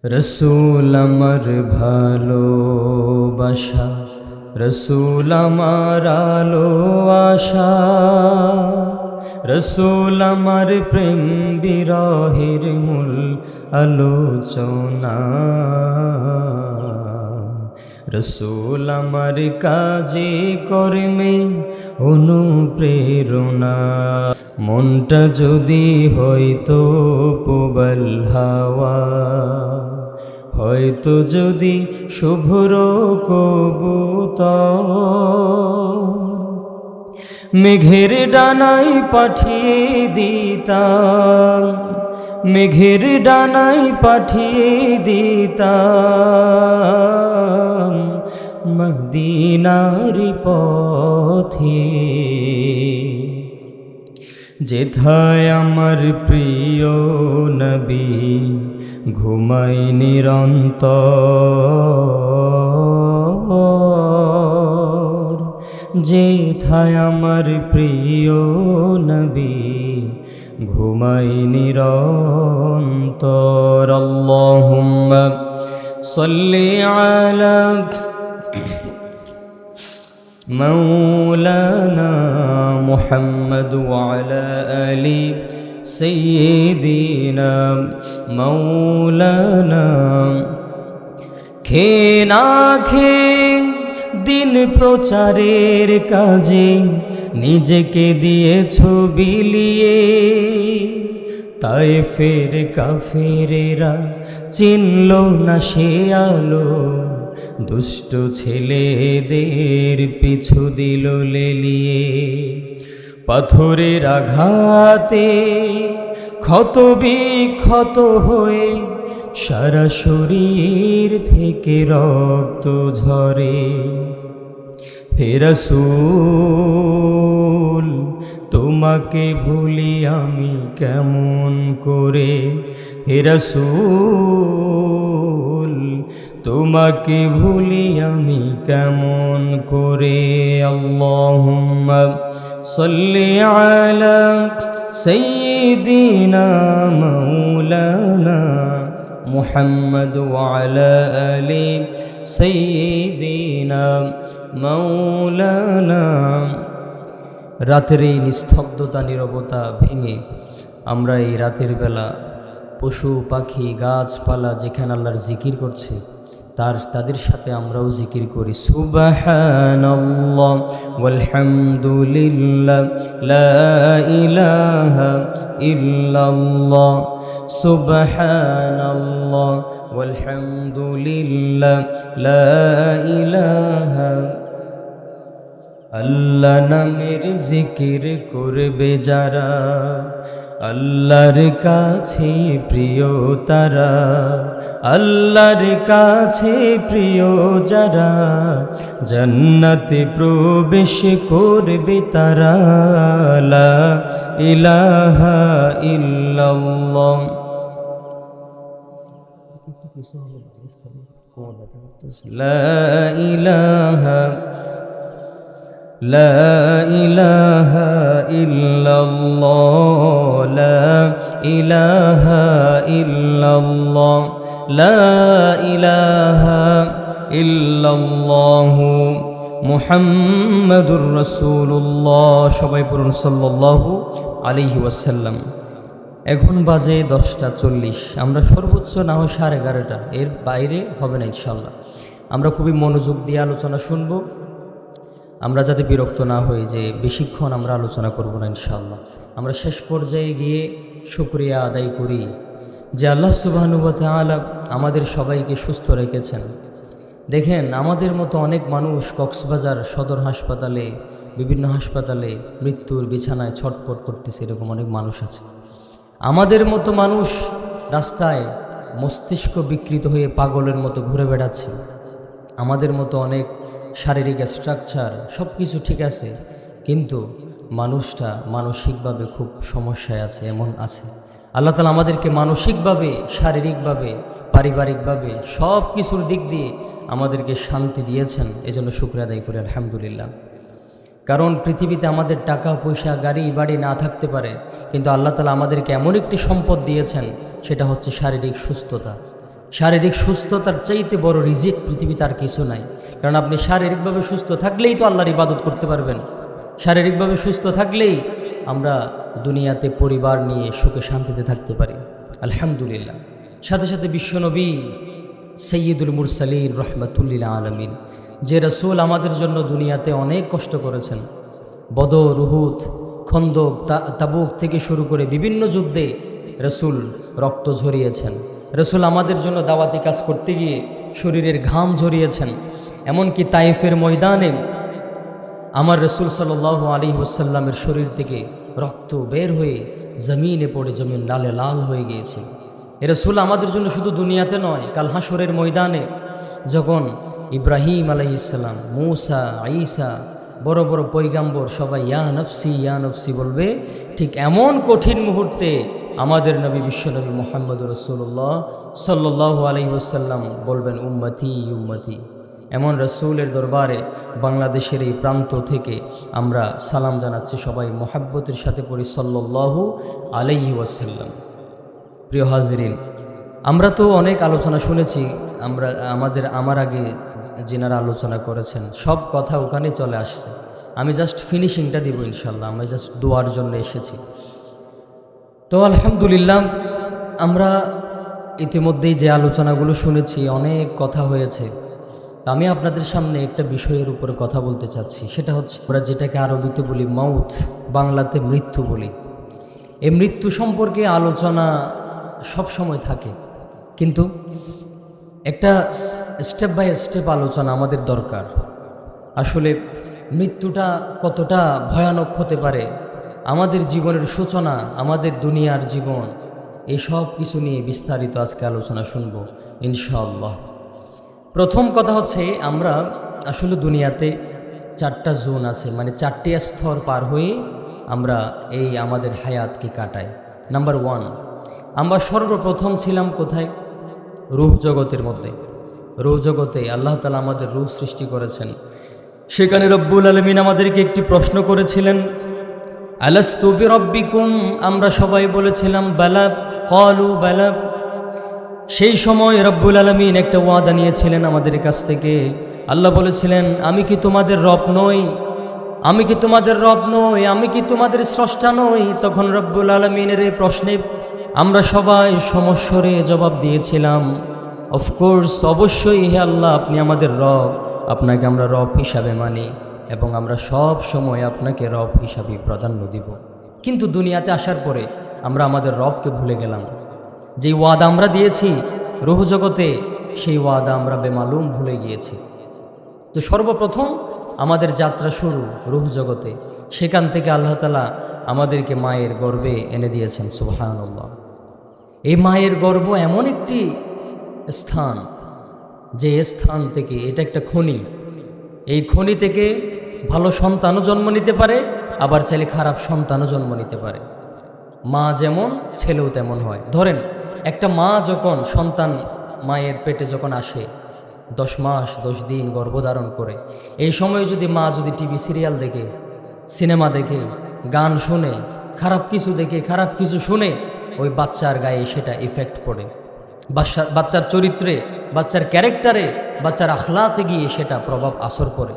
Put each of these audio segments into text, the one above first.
রসুল আমার ভালোবাসা, রসুল আমার আলো আশা, রসুল আমার প্রেম বিরহের মূল আলোচনা। রসুল আমার কাজে কর্মে অনুপ্রেরণা। মনটা যদি হয়তো প্রবল হাওয়া, হয়তো যদি শুভ্র কবুতর, মেঘের ডানায় পাঠিয়ে দিতাম, মেঘের ডানায় পাঠিয়ে দিতাম মদিনার পথে। যেথায় আমার প্রিয় নবী ঘুমায় নিরন্তর, যেথায় আমার প্রিয় নবী ঘুমায় নিরন্তর। আল্লাহুম্মা সাল্লি আলা مولانا محمد وعلى آل سيدنا مولانا। খেয়ে না খেয়ে দিন প্রচারের কাজে নিজেকে দিয়েছ বিলিয়ে, তায়েফের কাফেরেরা চিনল না সে আলো, দুষ্ট ছেলেদের পিছু দিল লেলিয়ে। পাথরের আঘাতে ক্ষত বিক্ষত হয়ে সারা শরীর থেকে রক্ত ঝরে। হে রাসূল তোমাকে ভুলি আমি কেমন করে, হে রাসূল তোমাকে ভুলি আমি কেমন করে। আল্লাহুম্মা সাল্লি আলা সাইয়্যিদিনা মাওলানা মুহাম্মদ ওয়া আলা আলি সাইয়্যিদিনা মাওলানা। রাতের এই নিস্তব্ধতা নীরবতা ভেঙে আমরা এই রাতের বেলা পশু পাখি গাছপালা যেখানে আল্লাহর জিকির করছে তাদের সাথে আমরাও জিকির করি। সুবহানাল্লাহ ওয়ালহামদুলিল্লাহ লা ইলাহা ইল্লাল্লাহ, সুবহানাল্লাহ ওয়ালহামদুলিল্লাহ লা ইলাহা। আল্লাহ নামের জিকির করবে যারা, আল্লাহর কাছে প্রিয় তারা, আল্লাহর কাছে প্রিয় যারা, জান্নাতে প্রবেশ করবে তারা। লা ইলাহা ইল্লাল্লাহ। লা ইলাহা লা ইলাহা ইল্লাল্লাহ, লা ইলাহা ইল্লাল্লাহ, লা ইলাহা ইল্লাল্লাহু মুহাম্মাদুর রাসূলুল্লাহ। সবাই পড়ুন সাল্লাল্লাহু আলাইহি ওয়াসাল্লাম। এখন বাজে 10:40। আমরা সর্বোচ্চ না হয় 11:30, এর বাইরে হবে না ইনশাল্লাহ। আমরা খুবই মনোযোগ দিয়ে আলোচনা শুনবো, আমরা যাতে বিরক্ত না হই যে বেশিক্ষণ আমরা আলোচনা করব না ইনশাআল্লাহ। আমরা শেষ পর্যায়ে গিয়ে শুকরিয়া আদায় করি যে আল্লাহ সুবহানাহু ওয়া তাআলা আমাদের সবাইকে সুস্থ রেখেছেন। দেখেন আমাদের মতো অনেক মানুষ কক্সবাজার সদর হাসপাতালে, বিভিন্ন হাসপাতালে মৃত্যুর বিছানায় ছটফট করতেছে, এরকম অনেক মানুষ আছে। আমাদের মতো মানুষ রাস্তায় মস্তিষ্ক বিকৃত হয়ে পাগলের মতো ঘুরে বেড়াচ্ছে। আমাদের মতো অনেক শারীরিক স্ট্রাকচার সব কিছু ঠিক আছে, কিন্তু মানুষটা মানসিকভাবে খুব সমস্যায় আছে, এমন আছে। আল্লাহ তাআলা আমাদেরকে মানসিকভাবে, শারীরিকভাবে, পারিবারিকভাবে সব কিছুর দিক দিয়ে আমাদেরকে শান্তি দিয়েছেন। এজন্য শুকরিয়া আদায় করি আলহামদুলিল্লাহ। কারণ পৃথিবীতে আমাদের টাকা পয়সা গাড়ি বাড়ি না থাকতে পারে, কিন্তু আল্লাহ তাআলা আমাদেরকে এমন একটি সম্পদ দিয়েছেন, সেটা হচ্ছে শারীরিক সুস্থতা। শারীরিক সুস্থতার চাইতে বড় রিজিক পৃথিবীতে আর কিছু নাই। কারণ আপনি শারীরিকভাবে সুস্থ থাকলেই তো আল্লাহর ইবাদত করতে পারবেন। শারীরিকভাবে সুস্থ থাকলেই আমরা দুনিয়াতে পরিবার নিয়ে সুখে শান্তিতে থাকতে পারি, আলহামদুলিল্লাহ। সাথে সাথে বিশ্বনবী সৈয়দুল মুরসালিন রহমাতুল্লিল আলমিন, যে রসুল আমাদের জন্য দুনিয়াতে অনেক কষ্ট করেছেন, বদর, উহুদ, খন্দক, তাবুক থেকে শুরু করে বিভিন্ন যুদ্ধে রসুল রক্ত ঝরিয়েছেন। রসুল আমাদের জন্য দাওয়াতি কাজ করতে গিয়ে শরীরের ঘাম ঝরিয়েছেন। এমনকি তাইফের ময়দানে আমার রসুল সাল্লাল্লাহু আলাইহি ওয়াসাল্লামের শরীর থেকে রক্ত বের হয়ে জমিনে পড়ে জমিন লালে লাল হয়ে গিয়েছিল। এ রসুল আমাদের জন্য শুধু দুনিয়াতে নয়, কাল হাশরের ময়দানে যখন ইব্রাহিম আলাইহিস সালাম, মূসা, ঈসা, বড় বড় পয়গাম্বর সবাই ইয়া নফসি বলবে, ঠিক এমন কঠিন মুহূর্তে আমাদের নবী বিশ্বনবী মুহাম্মদ রাসূলুল্লাহ সাল্লাল্লাহু আলাইহি ওয়াসাল্লাম বলবেন উম্মতি উম্মতি। এমন রসুলের দরবারে বাংলাদেশের এই প্রান্ত থেকে আমরা সালাম জানাচ্ছি, সবাই মোহাব্বতের সাথে পড়ি সাল্লাল্লাহু আলাইহি ওয়াসাল্লাম। প্রিয় হাজিরিন, আমরা তো অনেক আলোচনা শুনেছি, আমার আগে যেনারা আলোচনা করেছেন সব কথা ওখানে চলে আসছে। আমি জাস্ট ফিনিশিংটা দিব ইনশাল্লাহ। আমরা জাস্ট দোয়ার জন্য এসেছি। তো আলহামদুলিল্লাহ, আমরা ইতিমধ্যেই যে আলোচনাগুলো শুনেছি, অনেক কথা হয়েছে। আমি আপনাদের সামনে একটা বিষয়ের উপর কথা বলতে চাচ্ছি, সেটা হচ্ছে আমরা যেটাকে আরবিতে বলি মাউত, বাংলাতে মৃত্যু বলি। এই মৃত্যু সম্পর্কে আলোচনা সব সময় থাকে, কিন্তু একটা স্টেপ বাই স্টেপ আলোচনা আমাদের দরকার। আসলে মৃত্যুটা কতটা ভয়ানক হতে পারে, আমাদের জীবনের সূচনা, আমাদের দুনিয়ার জীবন, এই সব কিছু নিয়ে বিস্তারিত আজকে আলোচনা শুনব ইনশাআল্লাহ। প্রথম কথা হচ্ছে, আমরা আসলে দুনিয়াতে 4টা জোন আছে, মানে 4টি স্তর পার হয়ে আমরা এই আমাদের হায়াতকে কাটাই। নাম্বার 1, আমরা সর্বপ্রথম ছিলাম কোথায়? রূহ জগতের মধ্যে। রূহ জগতে আল্লাহ তাআলা আমাদের রূহ সৃষ্টি করেছেন। সেখানে রব্বুল আলামিন আমাদেরকে একটি প্রশ্ন করেছিলেন, আলাস্তু বিরব্বিকুম? আমরা সবাই বলেছিলাম বালা, ক্বালু বালা। সেই সময় রব্বুল আলামিন একটা ওয়াদা নিয়েছিলেন আমাদের কাছ থেকে। আল্লাহ বলেছিলেন, আমি কি তোমাদের রব নই? আমি কি তোমাদের রব নই? আমি কি তোমাদের স্রষ্টা নই? তখন রব্বুল আলামিনের এই প্রশ্নে আমরা সবাই সমস্বরে জবাব দিয়েছিলাম, অফকোর্স, অবশ্যই হে আল্লাহ, আপনি আমাদের রব, আপনাকে আমরা রব হিসাবে মানি এবং আমরা সব সময় আপনাকে রব হিসাবে প্রাধান্য দিব। কিন্তু দুনিয়াতে আসার পরে আমরা আমাদের রবকে ভুলে গেলাম। যেই ওয়াদা আমরা দিয়েছি রূহ জগতে, সেই ওয়াদা আমরা বেমালুম ভুলে গিয়েছি। তো সর্বপ্রথম আমাদের যাত্রা শুরু রূহ জগতে। সেখান থেকে আল্লাহ তাআলা আমাদেরকে মায়ের গর্ভে এনে দিয়েছেন, সুবহানাল্লাহ। এই মায়ের গর্ভ এমন একটি স্থান, যে স্থান থেকে, এটা একটা খনি, এই খনি থেকে ভালো সন্তানও জন্ম নিতে পারে, আবার চাইলে খারাপ সন্তানও জন্ম নিতে পারে। মা যেমন, ছেলেও তেমন হয়। ধরেন একটা মা যখন সন্তান মায়ের পেটে যখন আসে, 10 মাস 10 দিন গর্ভধারণ করে, এই সময় যদি মা যদি টিভি সিরিয়াল দেখে, সিনেমা দেখে, গান শুনে, খারাপ কিছু দেখে, খারাপ কিছু শুনে, ওই বাচ্চার গায়ে সেটা ইফেক্ট পড়ে। বাচ্চার চরিত্রে, বাচ্চার ক্যারেক্টারে, বাচ্চার আখলাতে গিয়ে সেটা প্রভাব আসর পড়ে।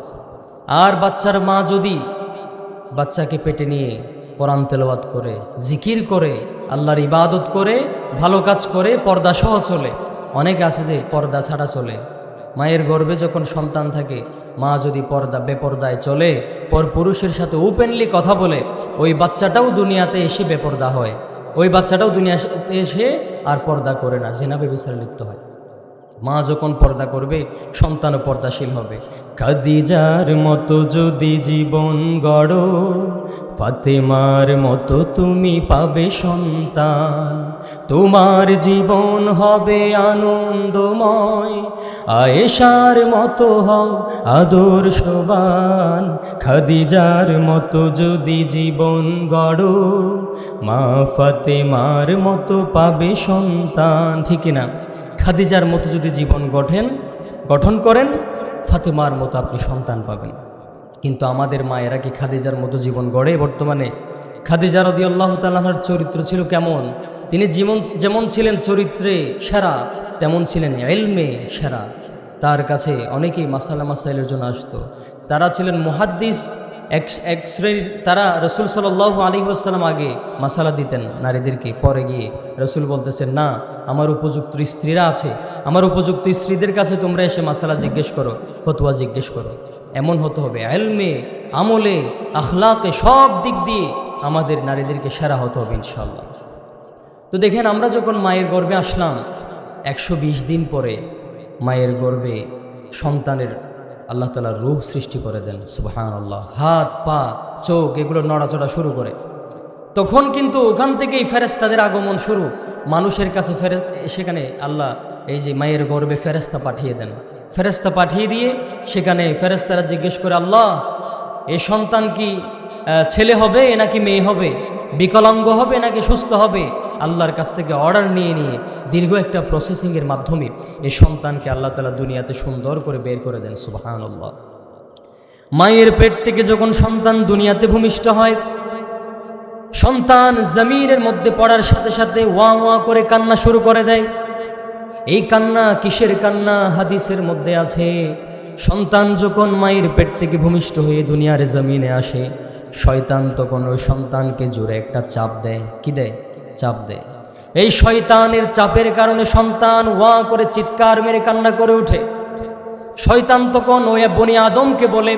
আর বাচ্চার মা যদি বাচ্চাকে পেটে নিয়ে কোরআন তেলাওয়াত করে, জিকির করে, আল্লাহর ইবাদত করে, ভালো কাজ করে, পর্দা সহ চলে। অনেক আছে যে পর্দা ছাড়া চলে। মায়ের গর্ভে যখন সন্তান থাকে, মা যদি বেপর্দায় চলে, পর পুরুষের সাথে ওপেনলি কথা বলে, ওই বাচ্চাটাও দুনিয়াতে এসে বেপর্দা হয়। ওই বাচ্চাটাও দুনিয়াতে এসে আর পর্দা করে না, জিনা ব্যভিচারে লিপ্ত হয়। মা যখন পর্দা করবে, সন্তানও পর্দাশীল হবে। খাদিজার মতো যদি জীবন গড়ো, ফাতেমার মতো তুমি পাবে সন্তান, তোমার জীবন হবে আনন্দময়, আয়েশার মতো হও আদর্শবান। খাদিজার মতো যদি জীবন গড়ো, মা ফাতেমার মতো পাবে সন্তান। ঠিক না? খাদিজার মতো যদি জীবন গঠন করেন, ফাতেমার মতো আপনি সন্তান পাবেন। কিন্তু আমাদের মায়েরা কি খাদিজার মতো জীবন গড়ে বর্তমানে? খাদিজা রাদিয়াল্লাহু তাআলা আনহার চরিত্র ছিল কেমন? তিনি যেমন যেমন ছিলেন চরিত্রে সেরা, তেমন ছিলেন ইলমে সেরা। তার কাছে অনেকেই মাসালা মাসাইলের জন্য আসতো। তারা ছিলেন মুহাদ্দিস, এক শ্রেণীর। তারা রসুল সাল্লাল্লাহু আলাইহি ওয়াসাল্লাম আগে মাসালা দিতেন নারীদেরকে, পরে গিয়ে রসুল বলতেছেন, না, আমার উপযুক্ত স্ত্রীরা আছে, আমার উপযুক্ত স্ত্রীদের কাছে তোমরা এসে মাসালা জিজ্ঞেস করো, ফতোয়া জিজ্ঞেস করো। এমন হতে হবে, ইলমে, আমলে, আখলাকে, সব দিক দিয়ে আমাদের নারীদেরকে সেরা হতে হবে ইনশাআল্লাহ। তো দেখেন, আমরা যখন মায়ের গর্ভে আসলাম, 120 দিন পরে মায়ের গর্ভে সন্তানের আল্লাহ তাআলা রূহ সৃষ্টি করে দেন। সুবহানাল্লাহ। হাত, পা, চোখ এগুলো নড়াচড়া শুরু করে। তখন কিন্তু ওখান থেকেই ফেরেশতাদের আগমন শুরু মানুষের কাছে। সেখানে আল্লাহ এই যে মায়ের গর্ভে ফেরেশতা পাঠিয়ে দেন। ফেরেশতা পাঠিয়ে দিয়ে সেখানে ফেরেশতারা জিজ্ঞেস করে, আল্লাহ, এই সন্তান কি ছেলে হবে নাকি মেয়ে হবে, বিকলাঙ্গ হবে নাকি সুস্থ হবে? আল্লাহর কাছ থেকে অর্ডার নিয়ে নিয়ে দীর্ঘ একটা প্রসেসিংয়ের মাধ্যমে এই সন্তানকে আল্লাহ তাআলা দুনিয়াতে সুন্দর করে বের করে দেন। সুবহানাল্লাহ। মায়ের পেট থেকে যখন সন্তান দুনিয়াতে ভূমিষ্ঠ হয়, সন্তান জমিনের মধ্যে পড়ার সাথে সাথে ওয়া ওয়া করে কান্না শুরু করে দেয়। এই কান্না কিসের কান্না? হাদিসের মধ্যে আছে, সন্তান যখন মায়ের পেট থেকে ভূমিষ্ঠ হয়ে দুনিয়ার জমিনে আসে, শয়তান তখন ওই সন্তানকে জোরে একটা চাপ দেয়। কি দেয়? চাপ দেয়। এই শয়তানের চাপের কারণে সন্তান ওয়া করে চিৎকার মেরে কান্না করে ওঠে। শয়তান তখন ওই বনি আদমকে বলে,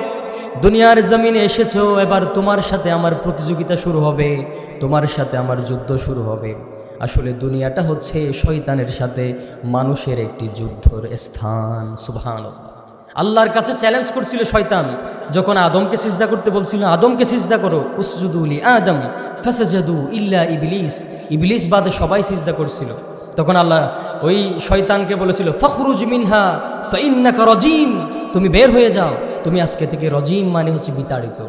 দুনিয়ার জমিনে এসেছো, এবার তোমার সাথে আমার প্রতিযোগিতা শুরু হবে, তোমার সাথে আমার যুদ্ধ শুরু হবে। আসলে দুনিয়াটা হচ্ছে শয়তানের সাথে মানুষের একটি যুদ্ধের স্থান। সুবহানাল্লাহ। আল্লাহর কাছে চ্যালেঞ্জ করছিল শয়তান, যখন আদমকে সিজদা করতে বলছিল, আদমকে সিজদা করো, উসজুদু লি আদম ফাসাজাদু ইল্লা ইবলিস, ইবলিস বাদে সবাই সিজদা করছিল। তখন আল্লাহ ওই শয়তানকে বলেছিল, ফখরুজ মিনহা ফাইন্নাকা রাজিম, তুমি বের হয়ে যাও, তুমি আজকে থেকে রজিম মানে হচ্ছে বিতাড়িত।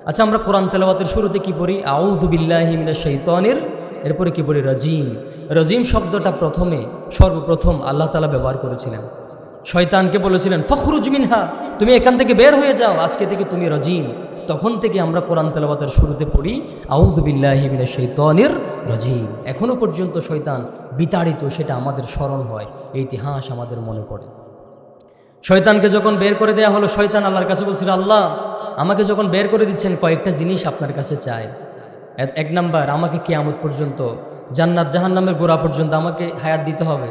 আচ্ছা, আমরা কোরআন তেলাওয়াতের শুরুতে কি পড়ি? আউযু বিল্লাহি মিনাশ শাইতানির, এরপরে কি পড়ি? রজিম। রজিম শব্দটা সর্বপ্রথম আল্লাহ তাআলা ব্যবহার করেছিলেন। শয়তানকে বলেছিলেন, ফখরুজ মিনহা, তুমি এখান থেকে বের হয়ে যাও, আজকে থেকে তুমি রজিম। তখন থেকে আমরা কোরআন তেলাওয়াতের শুরুতে পড়ি আউযু বিল্লাহি মিনাশ শাইতানির রজিম। এখনো পর্যন্ত শয়তান বিতাড়িত, সেটা আমাদের স্মরণ হয়, এই ইতিহাস আমাদের মনে পড়ে। শয়তানকে যখন বের করে দেয়া হলো, শয়তান আল্লাহর কাছে বলছিল, আল্লাহ, আমাকে যখন বের করে দিচ্ছেন, কয়েকটা জিনিস আপনার কাছে চাই। এক নাম্বার, আমাকে কিয়ামত পর্যন্ত, জান্নাত জাহান্নামের গোড়া পর্যন্ত আমাকে হায়াত দিতে হবে,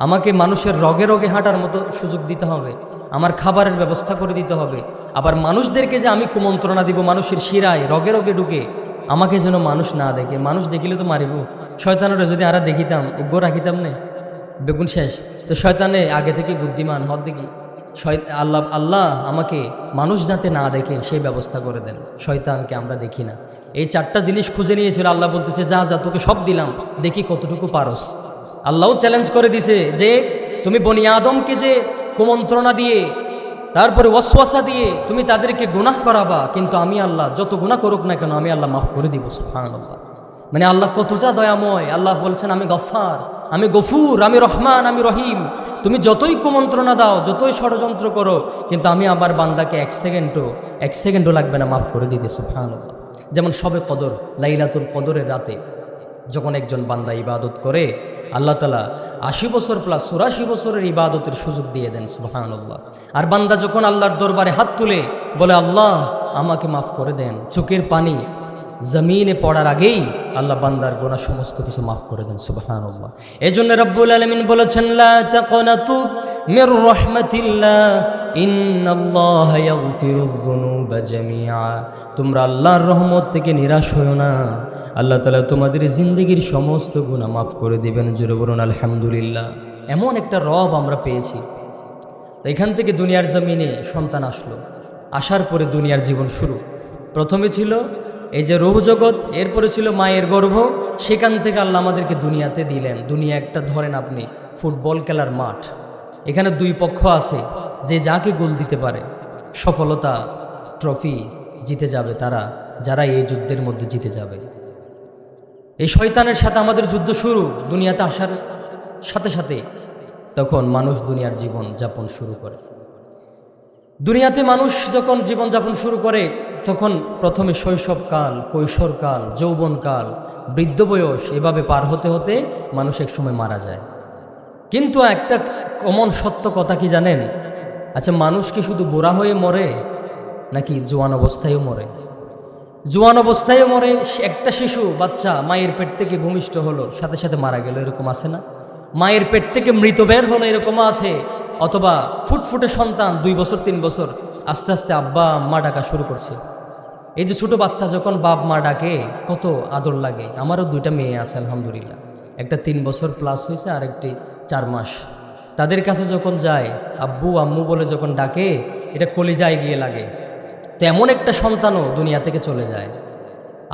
আমাকে মানুষের রগে রগে হাঁটার মতো সুযোগ দিতে হবে, আমার খাবারের ব্যবস্থা করে দিতে হবে। আবার মানুষদেরকে যে আমি কুমন্ত্রণা দিব, মানুষের শিরায় রগে রগে ঢুকে, আমাকে যেন মানুষ না দেখে। মানুষ দেখিলে তো মারিব। শয়তানেরা যদি আরা দেখিতাম, উগ্র রাখিতাম না, বেগুন শেষ। তো শয়তানে আগে থেকে বুদ্ধিমান হওয়ার দেখি, আল্লাহ আমাকে মানুষ যাতে না দেখে সেই ব্যবস্থা করে দেন। শয়তানকে আমরা দেখি না। এই 4টা জিনিস খুঁজে নিয়েছিল। আল্লাহ বলতেছে, যা যা, তোকে সব দিলাম, দেখি কতটুকু পারস। আল্লাহও চ্যালেঞ্জ করে দিছে যে তুমি বনি আদমকে যে কুমন্ত্রণা দিয়ে, তারপরে ওয়াসওয়াসা দিয়ে তুমি তাদেরকে গুনাহ করাবা, কিন্তু আমি আল্লাহ যত গুনাহ করুক না কেন, আমি আল্লাহ মাফ করে দিব। সুবহানাল্লাহ। মানে আল্লাহ কতটা দয়াময়। আল্লাহ বলছেন, আমি গফফার, আমি গফুর, আমি রহমান, আমি রহিম। তুমি যতই কুমন্ত্রণা দাও, যতই ষড়যন্ত্র করো, কিন্তু আমি আমার বান্দাকে এক সেকেন্ডও লাগবে না মাফ করে দিতে। সুবহানাল্লাহ। যেমন শবে কদর, লাইলাতুল কদরের রাতে যখন একজন বান্দা ইবাদত করে, আল্লাহ তাআলা 80 বছর প্লাস 84 বছরের ইবাদতের সুযোগ দিয়ে দেন। সুবহানাল্লাহ। আর বান্দা যখন আল্লাহর দরবারে হাত তুলে বলে, আল্লাহ আমাকে মাফ করে দেন, চোখের পানি জমিনে পড়ার আগেই আল্লাহ বান্দার গুনাহ সমস্ত কিছু মাফ করে দেন। সুবহানাল্লাহ। এজন্য রব্বুল আলামিন বলেছেন, লা তাকনাতু মির রাহমাতিল্লাহ ইন্নাল্লাহা ইয়াগফিরুয যুনুবা জামিআ। তোমরা আল্লাহর রহমত থেকে নিরাশ হয়ো না, আল্লাহ তাআলা তোমাদের জিন্দেগীর সমস্ত গুনাহ মাফ করে দিবেন। জোরে বলুন আলহামদুলিল্লাহ। এমন একটা রব আমরা পেয়েছি। এখান থেকে দুনিয়ার জমিনে সন্তান আসলো, আসার পরে দুনিয়ার জীবন শুরু। প্রথমে ছিল এই যে রূহ জগৎ, এরপরে ছিল মায়ের গর্ভ, সেখান থেকে আল্লাহ আমাদেরকে দুনিয়াতে দিলেন। দুনিয়া একটা, ধরেন আপনি ফুটবল খেলার মাঠ, এখানে 2 পক্ষ আছে, যে যাকে গোল দিতে পারে সফলতা, ট্রফি জিতে যাবে তারা, যারা এই যুদ্ধের মধ্যে জিতে যাবে। এই শয়তানের সাথে আমাদের যুদ্ধ শুরু। দুনিয়াতে আসার সাথে সাথে তখন মানুষ দুনিয়ার জীবন যাপন শুরু করে। দুনিয়াতে মানুষ যখন জীবনযাপন শুরু করে, তখন প্রথমে শৈশবকাল, কৈশোরকাল, যৌবনকাল, বৃদ্ধ বয়স এভাবে পার হতে হতে মানুষ এক সময় মারা যায়। কিন্তু একটা কমন সত্য কথা কি জানেন? আচ্ছা, মানুষ কি শুধু বুড়া হয়ে মরে নাকি জোয়ান অবস্থায়ও মরে? জোয়ান অবস্থায়ও মরে। একটা শিশু বাচ্চা মায়ের পেট থেকে ভূমিষ্ঠ হলো, সাথে সাথে মারা গেল, এরকম আছে না? মায়ের পেট থেকে মৃত বের হলো, এরকমও আছে। অথবা ফুটফুটে সন্তান 2 বছর 3 বছর আস্তে আস্তে আব্বা আম্মা ডাকা শুরু করছে। এই যে ছোট বাচ্চা যখন বাপ মা ডাকে কত আদর লাগে। আমারও 2টা মেয়ে আছে আলহামদুলিল্লাহ, একটা 3 বছর প্লাস হয়েছে আর একটি 4 মাস। তাদের কাছে যখন যায় আব্বু আম্মু বলে যখন ডাকে, এটা কলিজায় গিয়ে লাগে। তো এমন একটা সন্তানও দুনিয়া থেকে চলে যায়।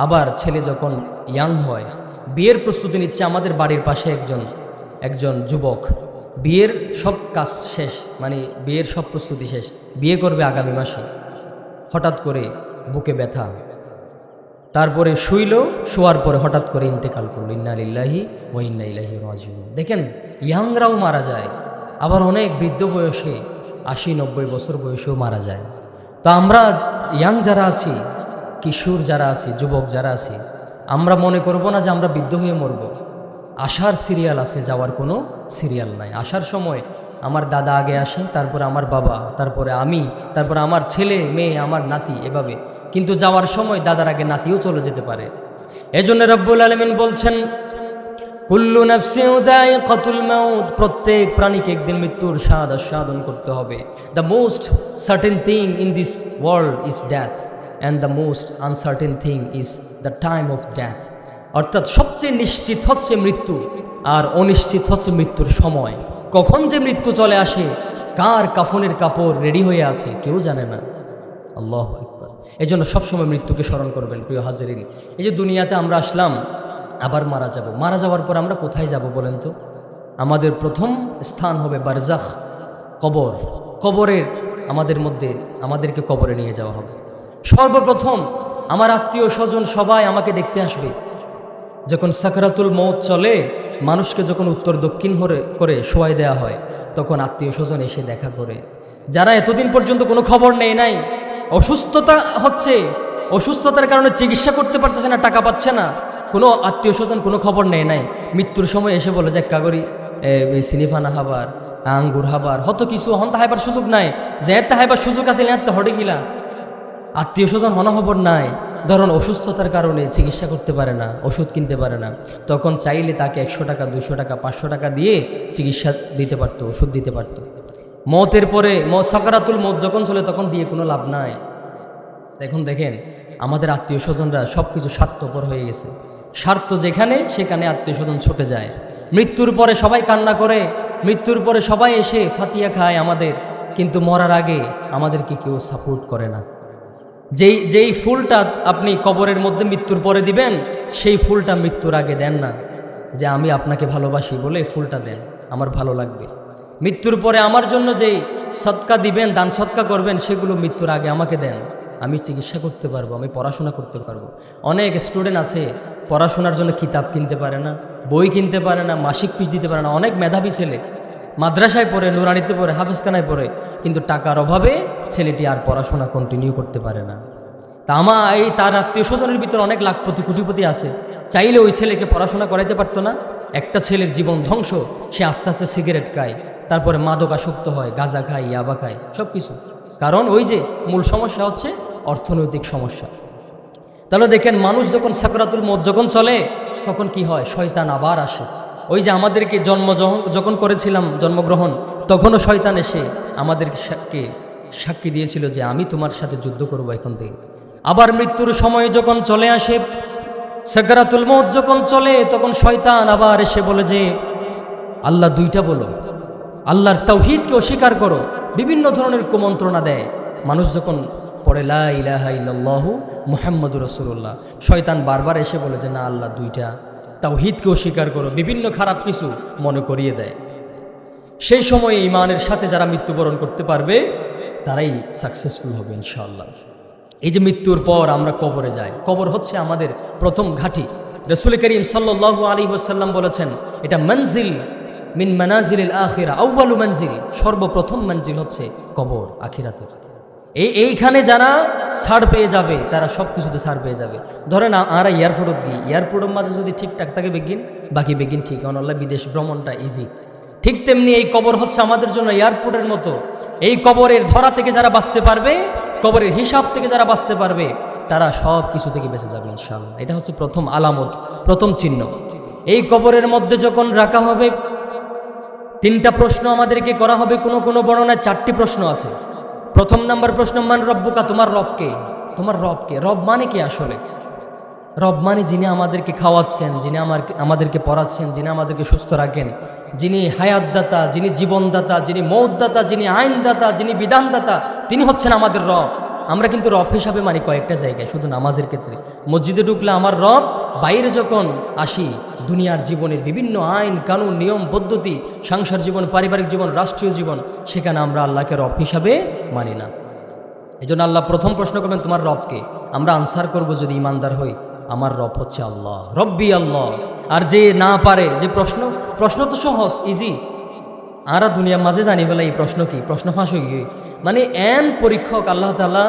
আবার ছেলে যখন ইয়াং হয়, বিয়ের প্রস্তুতি নিচ্ছে, আমাদের বাড়ির পাশে একজন যুবক বিয়ের সব কাজ শেষ, মানে বিয়ের সব প্রস্তুতি শেষ, বিয়ে করবে আগামী মাসে, হঠাৎ করে বুকে ব্যথা, তারপরে শোয়ার পরে হঠাৎ করে ইন্তেকাল করলো। ইন্না লিল্লাহি ওয়া ইন্না ইলাইহি রাজিউন। দেখেন, ইয়াংরাও মারা যায়, আবার অনেক বৃদ্ধ বয়সে 80-90 বছর বয়সেও মারা যায়। তো আমরা ইয়াং যারা আছি, কিশোর যারা আছি, যুবক যারা আছি, আমরা মনে করব না যে আমরা বৃদ্ধ হয়ে মরব। আসার সিরিয়াল আছে, যাওয়ার কোনো সিরিয়াল নাই। আসার সময় আমার দাদা আগে আসে, তারপরে আমার বাবা, তারপরে আমি, তারপরে আমার ছেলে মেয়ে, আমার নাতি, এভাবে। কিন্তু যাওয়ার সময় দাদার আগে নাতিও চলে যেতে পারে। এজন্য রব্বুল আলামিন বলছেন, কুল্লু নাফসিন যায়িকাতুল মাউত, প্রত্যেক প্রাণীকে একদিন মৃত্যুর স্বাদ আস্বাদন করতে হবে। The most certain thing in this world is death and the most uncertain thing is the time of death. অর্থাৎ সবচেয়ে নিশ্চিত হচ্ছে মৃত্যু, আর অনিশ্চিত হচ্ছে মৃত্যুর সময়। কখন যে মৃত্যু চলে আসে, কার কাফনের কাপড় রেডি হয়ে আছে কেউ জানে না। আল্লাহু আকবার। এই জন্য সবসময় মৃত্যুকে স্মরণ করবেন প্রিয় হাজিরিন। এই যে দুনিয়াতে আমরা আসলাম, আবার মারা যাব। মারা যাওয়ার পর আমরা কোথায় যাব বলেন তো? আমাদের প্রথম স্থান হবে বারজাখ, কবর। কবরের আমাদেরকে কবরে নিয়ে যাওয়া হবে। সর্বপ্রথম আমার আত্মীয় স্বজন সবাই আমাকে দেখতে আসবে। যখন সাকরাতুল মৌত চলে, মানুষকে যখন উত্তর দক্ষিণ করে শোয়াই দেওয়া হয়, তখন আত্মীয় স্বজন এসে দেখা করে। যারা এতদিন পর্যন্ত কোনো খবর নেয় নাই, অসুস্থতা হচ্ছে, অসুস্থতার কারণে চিকিৎসা করতে পারতেছে না, টাকা পাচ্ছে না, কোনো আত্মীয় স্বজন কোনো খবর নেয় নাই, মৃত্যুর সময় এসে বলে যে কাগরি সিনিফানা হাবার, আঙ্গুর হাবার, হত কিছু হন্তা হাইবার সুযোগ নাই, যে এত হাইবার সুযোগ আছে এত হটে গিলা। আত্মীয় স্বজন হনখবর নাই, ধরুন অসুস্থতার কারণে চিকিৎসা করতে পারে না, ওষুধ কিনতে পারে না, তখন চাইলে তাকে 100 টাকা 200 টাকা 500 টাকা দিয়ে চিকিৎসা দিতে পারতো, ওষুধ দিতে পারতো। মতের পরে সাকরাতুল মত যখন চলে, তখন দিয়ে কোনো লাভ নাই। এখন দেখেন, আমাদের আত্মীয় স্বজনরা সব কিছু স্বার্থপর হয়ে গেছে। স্বার্থ যেখানে, সেখানে আত্মীয় স্বজন ছুটে যায়। মৃত্যুর পরে সবাই কান্না করে, মৃত্যুর পরে সবাই এসে ফাতিয়া খায় আমাদের, কিন্তু মরার আগে আমাদেরকে কেউ সাপোর্ট করে না। যেই ফুলটা আপনি কবরের মধ্যে মৃত্যুর পরে দিবেন, সেই ফুলটা মৃত্যুর আগে দেন না, যে আমি আপনাকে ভালোবাসি বলে ফুলটা দেন, আমার ভালো লাগবে। মৃত্যুর পরে আমার জন্য যেই সদকা দিবেন, দান সদকা করবেন, সেগুলো মৃত্যুর আগে আমাকে দেন, আমি চিকিৎসা করতে পারবো, আমি পড়াশোনা করতে পারবো। অনেক স্টুডেন্ট আছে পড়াশোনার জন্য কিতাব কিনতে পারে না, বই কিনতে পারে না, মাসিক ফিস দিতে পারে না। অনেক মেধাবী ছেলে মাদ্রাসায় পড়ে, নুরানিতে পড়ে, হাফিজখানায় পড়ে, কিন্তু টাকার অভাবে ছেলেটি আর পড়াশোনা কন্টিনিউ করতে পারে না। তা তার আত্মীয় স্বজনের ভিতরে অনেক লাখপতি কোটিপতি আছে, চাইলে ওই ছেলেকে পড়াশোনা করাইতে পারতো না। একটা ছেলের জীবন ধ্বংস, সে আস্তে আস্তে সিগারেট খায়, তারপরে মাদক আসক্ত হয়, গাঁজা খায়, ইয়াবা খায়, সব কিছু। কারণ ওই যে মূল সমস্যা হচ্ছে অর্থনৈতিক সমস্যা। তাহলে দেখেন, মানুষ যখন সাকরাতুল মউত যখন চলে, তখন কি হয়? শয়তান আবার আসে। ওই যে আমাদেরকে যখন করেছিলাম জন্মগ্রহণ, তখনও শয়তান এসে আমাদেরকে সাক্ষী দিয়েছিল যে আমি তোমার সাথে যুদ্ধ করবো এখন থেকে। আবার মৃত্যুর সময় যখন চলে আসে, সাকরাতুল মউত যখন চলে, তখন শয়তান আবার এসে বলে যে আল্লাহ দুইটা বলো, আল্লাহর তাওহীদকে অস্বীকার করো, বিভিন্ন ধরনের কুমন্ত্রণা দেয়। মানুষ যখন পড়ে লা ইলাহা ইল্লাল্লাহু মুহাম্মাদুর রাসূলুল্লাহ, শয়তান বারবার এসে বলে যে না, আল্লাহ দুইটা, তাওহীদকে অস্বীকার করো, বিভিন্ন খারাপ কিছু মনে করিয়ে দেয়। সেই সময়ে ঈমানের সাথে যারা মৃত্যুবরণ করতে পারবে, তারাই সাকসেসফুল হবে ইনশাআল্লাহ। এই যে মৃত্যুর পর আমরা কবরে যাই, কবর হচ্ছে আমাদের প্রথম ঘাঁটি। রাসূল করিম সাল্লাল্লাহু আলাইহি ওয়াসাল্লাম বলেছেন, এটা মনজিল মিন মানাজিলিল আখিরা, আউয়ালু মনজিল, সর্বপ্রথম মনজিল হচ্ছে কবর আখিরাতের। এইখানে যারা ছাড় পেয়ে যাবে তারা সব কিছুতে ছাড় পেয়ে যাবে। ধরেন আমরা এয়ারপোর্টত দিই, এয়ারপোর্টের মাঝে যদি ঠিকঠাক থাকে বেগিন, বাকি বেগিন ঠিক, কারণ আল্লাহ বিদেশ ভ্রমণটা ইজি। ঠিক তেমনি এই কবর হচ্ছে আমাদের জন্য এয়ারপোর্টের মতো। এই কবরের ধরা থেকে যারা বাঁচতে পারবে, কবরের হিসাব থেকে যারা বাঁচতে পারবে, তারা সব কিছু থেকে বেঁচে যাবে ইনশাআল্লাহ। এটা হচ্ছে প্রথম আলামত, প্রথম চিহ্ন। এই কবরের মধ্যে যখন রাখা হবে, 3টা প্রশ্ন আমাদেরকে করা হবে। কোনো কোনো বর্ণনায় 4টি প্রশ্ন আছে। প্রথম নাম্বার প্রশ্ন, মান রব্বুকা, তোমার রবকে। তোমার রবকে, রব মানে কি আসলে? রব মানে যিনি আমাদেরকে খাওয়াচ্ছেন, যিনি আমাদেরকে পড়াচ্ছেন, যিনি আমাদেরকে সুস্থ রাখেন, যিনি হায়াতদাতা, যিনি জীবনদাতা, যিনি মৌতদাতা, যিনি আইনদাতা, যিনি বিধানদাতা, তিনি হচ্ছেন আমাদের রব। আমরা কিন্তু রব হিসাবে মানি কয়েকটা জায়গায়, শুধু নামাজের ক্ষেত্রে। মসজিদে ঢুকলে আমার রব, বাইরে যখন আসি দুনিয়ার জীবনের বিভিন্ন আইন কানুন নিয়ম পদ্ধতি, সংসার জীবন, পারিবারিক জীবন, রাষ্ট্রীয় জীবন, সেখানে আমরা আল্লাহকে রব হিসাবে মানি না। এই জন্য আল্লাহ প্রথম প্রশ্ন করবেন, তোমার রবকে। আমরা আনসার করব যদি ইমানদার হই, আমার রব হচ্ছে আল্লাহ, রব্বি আল্লাহ। আর যে না পারে, যে প্রশ্ন তো সহজ, ইজি। আমরা দুনিয়ার মাঝে জানি বলে এই প্রশ্ন কি, প্রশ্ন ফাঁস হয়ে গিয়ে, মানে এন পরীক্ষক আল্লাহ তাআলা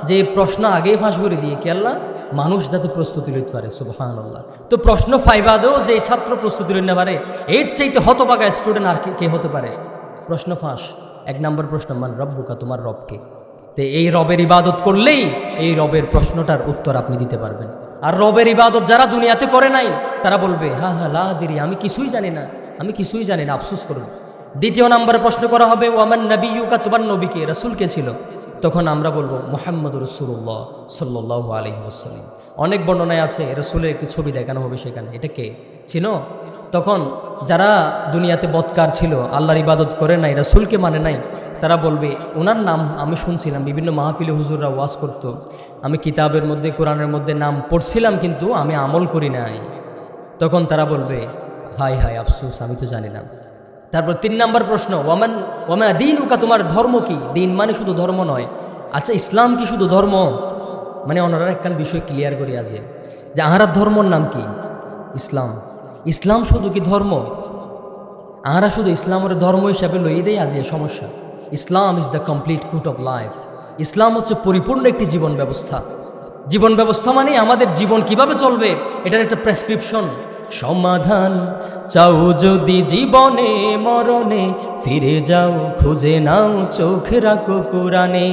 যে প্রশ্ন আগেই ফাঁস করে দিয়ে কি আল্লাহ মানুষ যাতে প্রস্তুতি নিতে পারে, সুবহানাল্লাহ। তো প্রশ্ন ফাইবাদেও যে ছাত্র প্রস্তুতি নিতে পারে, এর চাইতে হতভাগা স্টুডেন্ট আর কে হতে পারে? প্রশ্ন ফাঁস। 1 নম্বর প্রশ্ন, মান রব্বুকা, তোমার রবকে। তো এই রবের ইবাদত করলেই এই রবের প্রশ্নটার উত্তর আপনি দিতে পারবেন। আর রবের ইবাদত যারা দুনিয়াতে করে নাই, তারা বলবে হা হা লা আদরি, আমি কিছুই জানি না, আমি কিছুই জানি না, আফসোস করুন। 2 নম্বরে প্রশ্ন করা হবে, ওয়ামান নবিয়্যুকা, তোমার নবী কে, রাসূল কে ছিল? তখন আমরা বলবো মুহাম্মদুর রাসূলুল্লাহ সাল্লাল্লাহু আলাইহি ওয়াসাল্লাম। অনেক বর্ণনায় আছে রাসূলের একটি ছবি দেখানো হবে সেখানে, এটা কে চিনো? তখন যারা দুনিয়াতে বদকার ছিল, আল্লাহর ইবাদত করে নাই, রাসূলকে মানে নাই, তারা বলবে ওনার নাম আমি শুনছিলাম, বিভিন্ন মাহফিলে হুজুররা ওয়াজ করতো, আমি কিতাবের মধ্যে কোরআনের মধ্যে নাম পড়ছিলাম, কিন্তু আমি আমল করি নাই। তখন তারা বলবে হায় হায় আফসোস, আমি তো জানি না। তারপর 3 নম্বর প্রশ্ন, ওয়ামা দীনুকা, তোমার ধর্ম কি? দিন মানে শুধু ধর্ম নয়। আচ্ছা, ইসলাম কি শুধু ধর্ম? মানে ওনারা একখান বিষয় ক্লিয়ার করি আছে যে আহারার ধর্মর নাম কি? ইসলাম। ইসলাম শুধু কি ধর্ম? আহারা শুধু ইসলামের ধর্ম হিসাবে লইয়ে দেয় আজ সমস্যা। Islam is the complete code of life. ইসলাম হচ্ছে পরিপূর্ণ একটি জীবন ব্যবস্থা। জীবন ব্যবস্থা মানে আমাদের জীবন কিভাবে চলবে, এটার একটা প্রেসক্রিপশন। সমাধান চাও যদি জীবনে মরণে, ফিরে যাও খুঁজে নাও চোখ রাখো কোরআনে।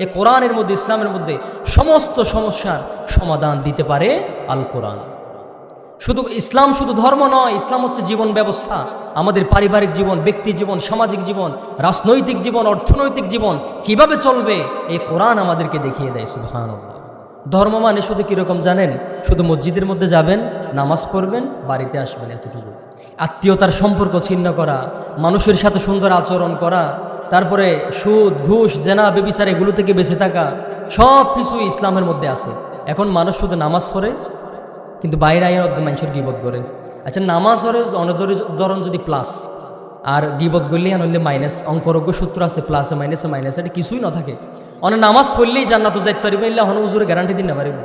এ কোরআনের মধ্যে, ইসলামের মধ্যে সমস্ত সমস্যার সমাধান দিতে পারে আল কোরআন। শুধু ইসলাম শুধু ধর্ম নয়, ইসলাম হচ্ছে জীবন ব্যবস্থা। আমাদের পারিবারিক জীবন, ব্যক্তি জীবন, সামাজিক জীবন, রাজনৈতিক জীবন, অর্থনৈতিক জীবন কিভাবে চলবে, এই কোরআন আমাদেরকে দেখিয়ে দেয়। সুবহানাল্লাহ। ধর্ম মানে শুধু কীরকম জানেন? শুধু মসজিদের মধ্যে যাবেন, নামাজ পড়বেন, বাড়িতে আসবেন, এতটুকু। আত্মীয়তার সম্পর্ক ছিন্ন করা, মানুষের সাথে সুন্দর আচরণ করা, তারপরে সুদ ঘুষ জেনা ব্যভিচার এগুলো থেকে বেঁচে থাকা, সব কিছুই ইসলামের মধ্যে আছে। এখন মানুষ শুধু নামাজ পড়ে, কিন্তু বাইরে আইন মানুষের গিবত করে। আচ্ছা, নামাজ হলে অনধরণ যদি প্লাস, আর গিবত করলেই আনলে মাইনাস, অঙ্করজ্ঞ সূত্র আছে, প্লাসে মাইনাসে মাইনাস, এটা কিছুই না থাকে। অনেক নামাজ পড়লেই জান্নাতে যাইতে পারিবে, এলে হন হুজুরে গ্যারান্টি দিন না পারিব,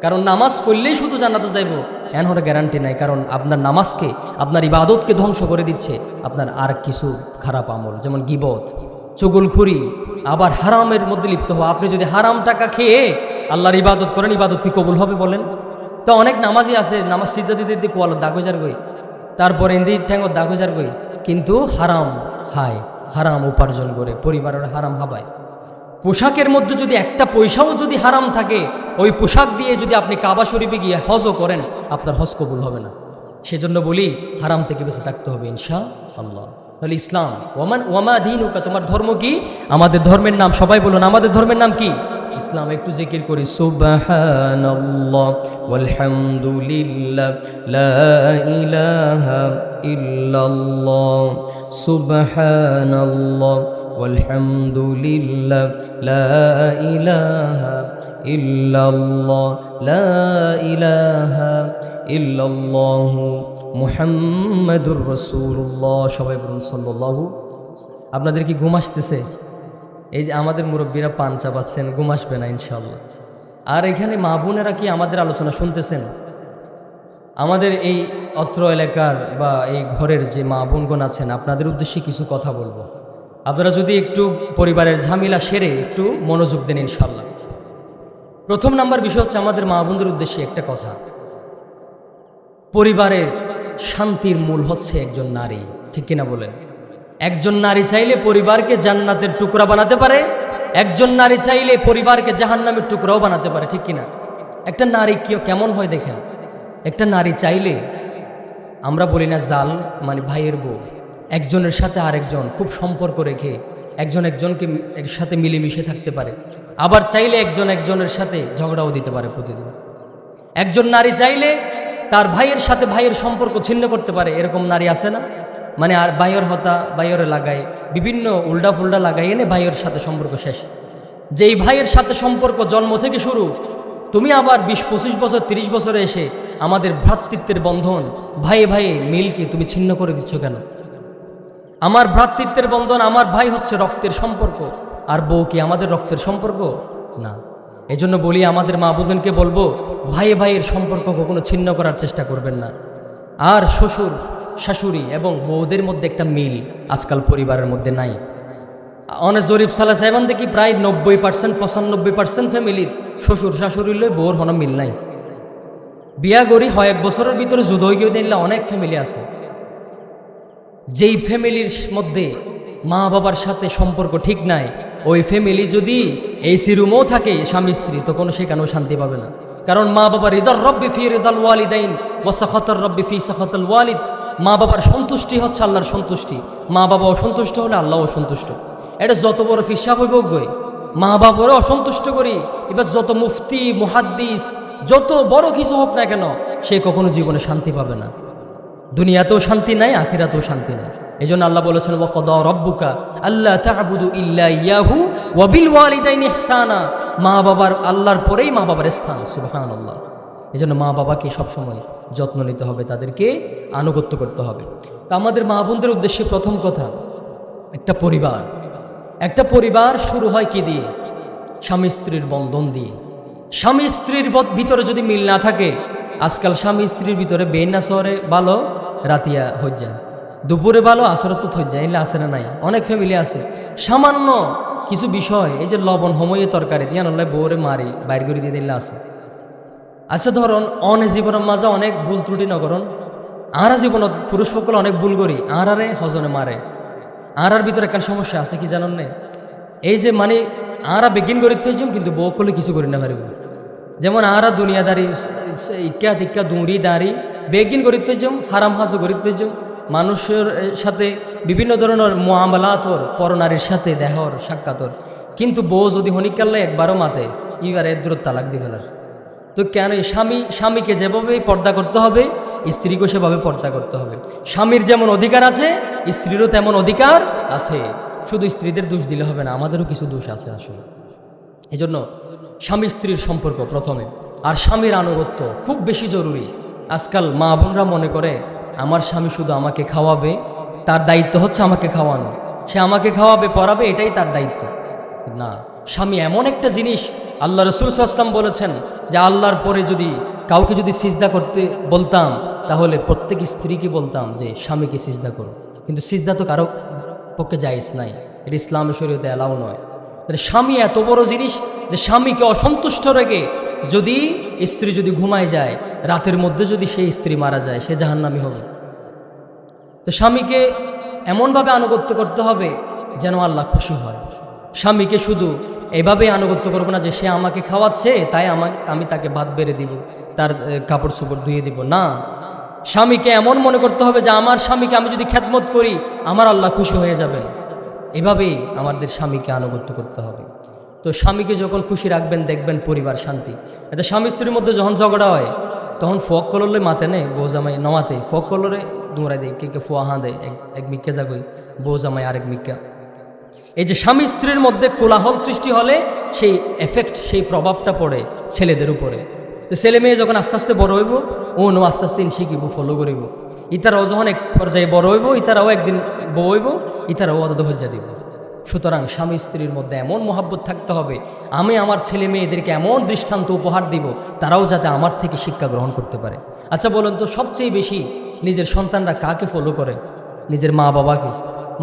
কারণ নামাজ পড়লেই শুধু জান্নাতে যাইব এন হলে গ্যারান্টি নাই। কারণ আপনার নামাজকে, আপনার ইবাদতকে ধ্বংস করে দিচ্ছে আপনার আর কিছু খারাপ আমল, যেমন গিবত, চুগলখুরি, আবার হারামের মধ্যে লিপ্ত হওয়া। আপনি যদি হারাম টাকা খেয়ে আল্লাহর ইবাদত করেন, ইবাদত কি কবুল হবে বলেন? তো অনেক নামাজি আছে, নামাজ সিজদা দিতে দিতে কোয়ালো দাগ হয়ে যার গই, তারপরে ইন্দি ঠ্যাঙ্গ দাগ হয়ে যার গই, কিন্তু হারাম হায়, হারাম উপার্জন করে পরিবারের হারাম হাবায়। পোশাকের মধ্যে যদি একটা পয়সাও যদি হারাম থাকে, ওই পোশাক দিয়ে যদি আপনি কাবা শরীফে গিয়ে হজও করেন, আপনার হজ কবুল হবে না। সেজন্য বলি হারাম থেকে বেঁচে থাকতে হবে ইনশাআল্লাহ। তাহলে ইসলাম, ওয়ামা দীনুকা, তোমার ধর্ম কি? আমাদের ধর্মের নাম, সবাই বলুন আমাদের ধর্মের নাম কি? ইসলাম। একটু জিকির করি, সুবহানাল্লাহ ওয়ালহামদুলিল্লাহ লা ইলাহা ইল্লাল্লাহ, সুবহানাল্লাহ ওয়ালহামদুলিল্লাহ লা ইলাহা ইল্লাল্লাহ, লা ইলাহা ইল্লাল্লাহু মুহাম্মাদুর রাসূলুল্লাহ। সবাই বলুন সাল্লাল্লাহু। আপনাদের কি ঘুম আসতেছে? এই যে আমাদের মুরব্বীরা পান চাবাচ্ছেন, ঘুম আসবে না ইনশাআল্লাহ। আর এখানে মা বোনেরা কি আমাদের আলোচনা শুনতেছেন? আমাদের এই অত্র এলাকার বা এই ঘরের যে মা বোনগণ আছেন, আপনাদের উদ্দেশ্যে কিছু কথা বলবো। আপনারা যদি একটু পরিবারের ঝামেলা সেরে একটু মনোযোগ দেন ইনশাল্লাহ। প্রথম নাম্বার বিষয় হচ্ছে আমাদের মা বোনদের উদ্দেশ্যে একটা কথা, পরিবারের শান্তির মূল হচ্ছে একজন নারী, ঠিক কিনা বলেন? একজন নারী চাইলে পরিবারকে জান্নাতের টুকরা বানাতে পারে, একজন নারী চাইলে পরিবারকে জাহান্নামের টুকরাও বানাতে পারে, ঠিক কিনা? একটা নারী কেমন হয় দেখেন, একটা নারী চাইলে, আমরা বলি না জাল মানে ভাইয়ের বউ, একজনের সাথে আরেকজন খুব সম্পর্ক রেখে একজন একজনকে সাথে মিলেমিশে থাকতে পারে, আবার চাইলে একজন একজনের সাথে ঝগড়াও দিতে পারে প্রতিদিন। একজন নারী চাইলে তার ভাইয়ের সাথে ভাইয়ের সম্পর্ক ছিন্ন করতে পারে, এরকম নারী আছে না? মানে আর ভাইয়ের হতা ভাইয়ের লাগায় বিভিন্ন উল্টা ফুল্টা লাগাই এনে ভাইয়ের সাথে সম্পর্ক শেষ। যেই ভাইয়ের সাথে সম্পর্ক জন্ম থেকে শুরু, তুমি আবার 20-25 বছর 30 বছরে এসে আমাদের ভ্রাতৃত্বের বন্ধন ভাইয়ে ভাইয়ে মিলকে তুমি ছিন্ন করে দিচ্ছ কেন? আমার ভ্রাতৃত্বের বন্ধন, আমার ভাই হচ্ছে রক্তের সম্পর্ক, আর বউ কি আমাদের রক্তের সম্পর্ক না। এজন্য বলি আমাদের মা বোনকে বলবো, ভাইয়ে ভাইয়ের সম্পর্ক কখনো ছিন্ন করার চেষ্টা করবেন না। আর শ্বশুর শাশুড়ি এবং বউদের মধ্যে একটা মিল আজকাল পরিবারের মধ্যে নাই। অনেক জরিপ সালা সাহেবান দেখি প্রায় 90% 95% ফ্যামিলির শ্বশুর শাশুড়ি লই বউর হন মিল নাই। বিয়া গড়ি হয় 1 বছরের ভিতরে যুদ্ধ হয়ে গিয়ে দিলে অনেক ফ্যামিলি আছে। যেই ফ্যামিলির মধ্যে মা বাবার সাথে সম্পর্ক ঠিক নাই, ওই ফ্যামিলি যদি এসি রুমও থাকে স্বামী স্ত্রী, তখন সেখানেও শান্তি পাবে না। কারণ মা বাবার রিদার রব্বি ফি রিদাল ওয়ালিদাইন ওয়া সাখাতার রব্বি ফি সাখাতাল ওয়ালিদ, মা বাবার সন্তুষ্টি হচ্ছে আল্লাহর সন্তুষ্টি, মা বাবা অসন্তুষ্ট হলে আল্লাহ অসন্তুষ্ট। এটা যত বড় ফিসাব হইব গই, মা বাবারও অসন্তুষ্ট করি, এবার যত মুফতি মুহাদ্দিস যত বড় কিছু হোক না কেন, সে কখনো জীবনে শান্তি পাবে না। দুনিয়াতেও শান্তি নাই, আখিরাতেও শান্তি নাই। এই জন্য আল্লাহ বলেছেন ওয়াকাদা রব্বুকা আল্লা তা'বুদু ইল্লা ইয়াহু ওয়া বিল ওয়ালিদাইনি ইহসানা, মা বাবার আল্লাহর পরেই মা বাবার স্থান, সুবহানাল্লাহ। এই জন্য মা বাবাকে সবসময় যত্ন নিতে হবে, তাদেরকে আনুগত্য করতে হবে। তো আমাদের মা বোনদের উদ্দেশ্যে প্রথম কথা, একটা পরিবার শুরু হয় কি দিয়ে? স্বামী স্ত্রীর বন্ধন দিয়ে। স্বামী স্ত্রীর ভিতরে যদি মিল না থাকে, আজকাল স্বামী স্ত্রীর ভিতরে বেনা শহরে ভালো রাতিয়া হয়ে যায়, দুপুরে ভালো আসরত হয়ে যায়, এলে আসে না নাই? অনেক ফ্যামিলি আছে সামান্য কিছু বিষয়, এই যে লবণ সময়ে তরকারি দিয়ে নয় বউরে মারি বাইর করে দিয়ে দিলে আছে। আচ্ছা ধরুন অনে জীবনের মাঝে অনেক ভুল ত্রুটি নকরণ, আরা জীবনত পুরুষ সকল অনেক ভুল করি, আরে হজনে মারে, আর ভিতরে একটা সমস্যা আছে কি জানেন না? এই যে মানে আরা বেগিন করি ফেলছুম কিন্তু বউ করলে কিছু করি না পারিব। যেমন আরা দুনিয়াদারি ইক্কা টিক্কা দুঁড়ি দাঁড়ি বেগিন করি ফেলছুম, হারাম হাসু করি ফেলছুম, মানুষের সাথে বিভিন্ন ধরনের মুআমালাতর, পরনারীর সাথে দেহর সাক্ষাতর, কিন্তু বউ যদি হনিকাল্লা একবারও মাতে এবার এর দূর তালাক দিয়ে ফেলার। তো কেন স্বামীকে যেভাবে পর্দা করতে হবে, স্ত্রীকে সেভাবে পর্দা করতে হবে। স্বামীর যেমন অধিকার আছে, স্ত্রীরও তেমন অধিকার আছে। শুধু স্ত্রীদের দোষ দিলে হবে না, আমাদেরও কিছু দোষ আছে আসলে। এই জন্য স্বামী স্ত্রীর সম্পর্ক প্রথমে, আর স্বামীর আনুগত্য খুব বেশি জরুরি। আজকাল মা বোনরা মনে করে আমার স্বামী শুধু আমাকে খাওয়াবে, তার দায়িত্ব হচ্ছে আমাকে খাওয়ানো, সে আমাকে খাওয়াবে পড়াবে, এটাই তার দায়িত্ব না। স্বামী এমন একটা জিনিস, আল্লাহ রাসূল সাল্লাল্লাহু আলাইহি ওয়াসাল্লাম বলেছেন যে আল্লাহর পরে যদি কাউকে যদি সিজদা করতে বলতাম, তাহলে প্রত্যেক স্ত্রীকে বলতাম যে স্বামীকে সিজদা করো। কিন্তু সিজদা তো কারো পক্ষে জায়েজ নাই, এটা ইসলামের শরীয়তে এলাও নয়। তাহলে স্বামী এত বড় জিনিস যে স্বামীকে অসন্তুষ্ট রেখে যদি স্ত্রী যদি ঘুমায় যায়, রাতের মধ্যে যদি সেই স্ত্রী মারা যায়, সে জাহান্নামী হবে। তো স্বামীকে এমনভাবে আনুগত্য করতে হবে যেন আল্লাহ খুশি হয়। স্বামীকে শুধু এভাবেই আনুগত্য করবো না যে সে আমাকে খাওয়াচ্ছে তাই আমি তাকে ভাত বেড়ে দিব, তার কাপড় চোপড় ধুয়ে দিব, না। স্বামীকে এমন মনে করতে হবে যে আমার স্বামীকে আমি যদি খেদমত করি আমার আল্লাহ খুশি হয়ে যাবেন। এভাবেই আমাদের স্বামীকে আনুগত্য করতে হবে। তো স্বামীকে যখন খুশি রাখবেন দেখবেন পরিবার শান্তি। এটা স্বামী স্ত্রীর মধ্যে যখন ঝগড়া হয় তখন ফক কললে মাতে নেই, বউ জামাই নমাতে ফক কলরে দৌড়াই দেয়, কে ফোয়া হাঁ দেয়, এক মিক্কা যাগই বউ জামাই আরেক মিক্কা। এই যে স্বামী স্ত্রীর মধ্যে কোলাহল সৃষ্টি হলে সেই এফেক্ট, সেই প্রভাবটা পড়ে ছেলেদের উপরে। তো ছেলে মেয়ে যখন আস্তে আস্তে বড় হইব, ও আস্তে আস্তে শিখিব, ফলো করিব, ইতারাও যখন এক পর্যায়ে বড় হইব, ইতারাও একদিন বউ হইব, ইতারাও অত হজ্জা দিব। সুতরাং স্বামী স্ত্রীর মধ্যে এমন মহাব্বত থাকতে হবে, আমি আমার ছেলে মেয়েদেরকে এমন দৃষ্টান্ত উপহার দিব তারাও যাতে আমার থেকে শিক্ষা গ্রহণ করতে পারে। আচ্ছা বলুন তো, সবচেয়ে বেশি নিজের সন্তানরা কাকে ফলো করে? নিজের মা বাবাকে।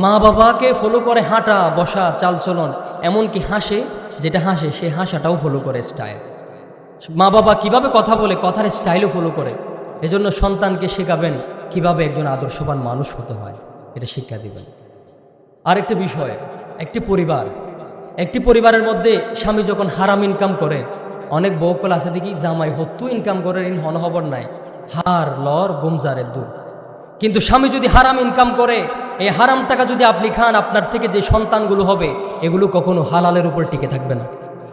মা বাবাকে ফলো করে হাঁটা বসা চালচলন, এমনকি হাসে, যেটা হাসে সেই হাসাটাও ফলো করে স্টাইল। মা বাবা কিভাবে কথা বলে কথার স্টাইলও ফলো করে। এজন্য সন্তানকে শেখাবেন কিভাবে একজন আদর্শবান মানুষ হতে হয়, এটা শিক্ষা দিবেন। আরেকটা বিষয়, একটি পরিবারের মধ্যে স্বামী যখন হারাম ইনকাম করে, অনেক বউকল আছে দেখি জামাই হত্যু ইনকাম করে ঋণ হনহবর নাই, হার লর গুমজারের দূর। কিন্তু স্বামী যদি হারাম ইনকাম করে, এই হারাম টাকা যদি আপনি খান, আপনার থেকে যে সন্তানগুলো হবে এগুলো কখনো হালালের উপর টিকে থাকবে না,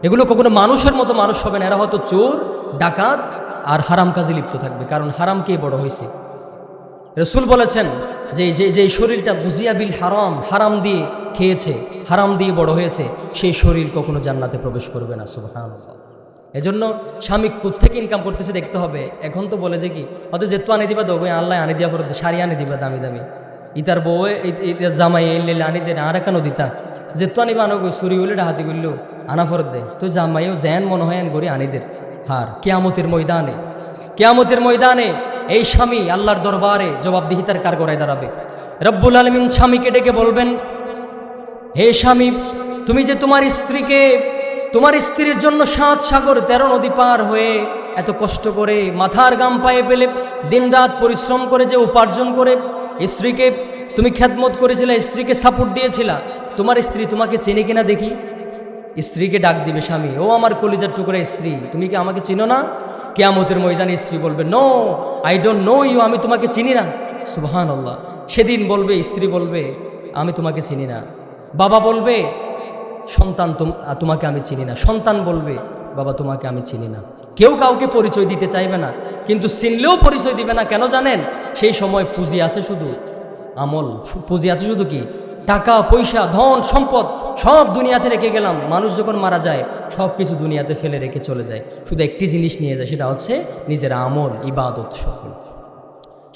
এগুলো কখনো মানুষের মতো মানুষ হবে না। এরা হয়তো চোর ডাকাত আর হারাম কাজে লিপ্ত থাকবে, কারণ হারামকেই বড় হয়েছে। রসুল বলেছেন যে যে শরীরটা গুজিয়া বিল হারাম, হারাম দিয়ে খেয়েছে, হারাম দিয়ে বড় হয়েছে, সেই শরীর কখনো জান্নাতে প্রবেশ করবে না। সুবহানাল্লাহ। এজন্য স্বামী কোত্থেকে ইনকাম করতেছে দেখতে হবে। এখন তো বলে যে কি হয়তো যেহেতু আনি দিবা দেবো, আল্লাহ আনি দিয়া করে শাড়ি আনি দিবা দামি দামি, ইতার বউ জামাই এলে আনি দে আর কেন দিতা, যেহেতু আনিবা আনো চুরি হইলে ডাহাতি করলেও আনা ফরত দে, তো জামাইও জ্যান মনে হয় আন করি আনিদের। হার কিয়ামতের ময়দানে এই স্বামী আল্লাহর দরবারে জবাবদিহিতার কারগড়ায় দাঁড়াবে। রব্বুল আলামিন স্বামীকে ডেকে বলবেন, হে স্বামী, তুমি যে তোমার স্ত্রীর জন্য 7 সাগর 13 নদী পার হয়ে এত কষ্ট করে মাথার গাম পায়ে ফেলে দিনরাত পরিশ্রম করে যে উপার্জন করে স্ত্রীকে তুমি খেদমত করেছিলে, স্ত্রীকে সাপোর্ট দিয়েছিলা, তোমার স্ত্রী তোমাকে চেনে কিনা দেখি। স্ত্রীকে ডাক দিবে স্বামী, ও আমার কলিজার টুকরা স্ত্রী, তুমি কি আমাকে চিনো না? কিয়ামতের ময়দানে স্ত্রী বলবে, no I don't know you, আমি তোমাকে চিনি না। সুবহানাল্লাহ। সেদিন বলবে, স্ত্রী বলবে আমি তোমাকে চিনি না। বাবা বলবে, সন্তান তোমাকে আমি চিনি না। সন্তান বলবে, বাবা তোমাকে আমি চিনি না। কেউ কাউকে পরিচয় দিতে চাইবে না, কিন্তু চিনলেও পরিচয় দিবে না। কেন জানেন? সেই সময় পুঁজি আছে শুধু আমল, পুঁজি আছে শুধু কি টাকা পয়সা ধন সম্পদ সব দুনিয়াতে রেখে গেলাম। মানুষ যখন মারা যায় সব কিছু দুনিয়াতে ফেলে রেখে চলে যায়, শুধু একটি জিনিস নিয়ে যায়, সেটা হচ্ছে নিজের আমল, ইবাদত। সকল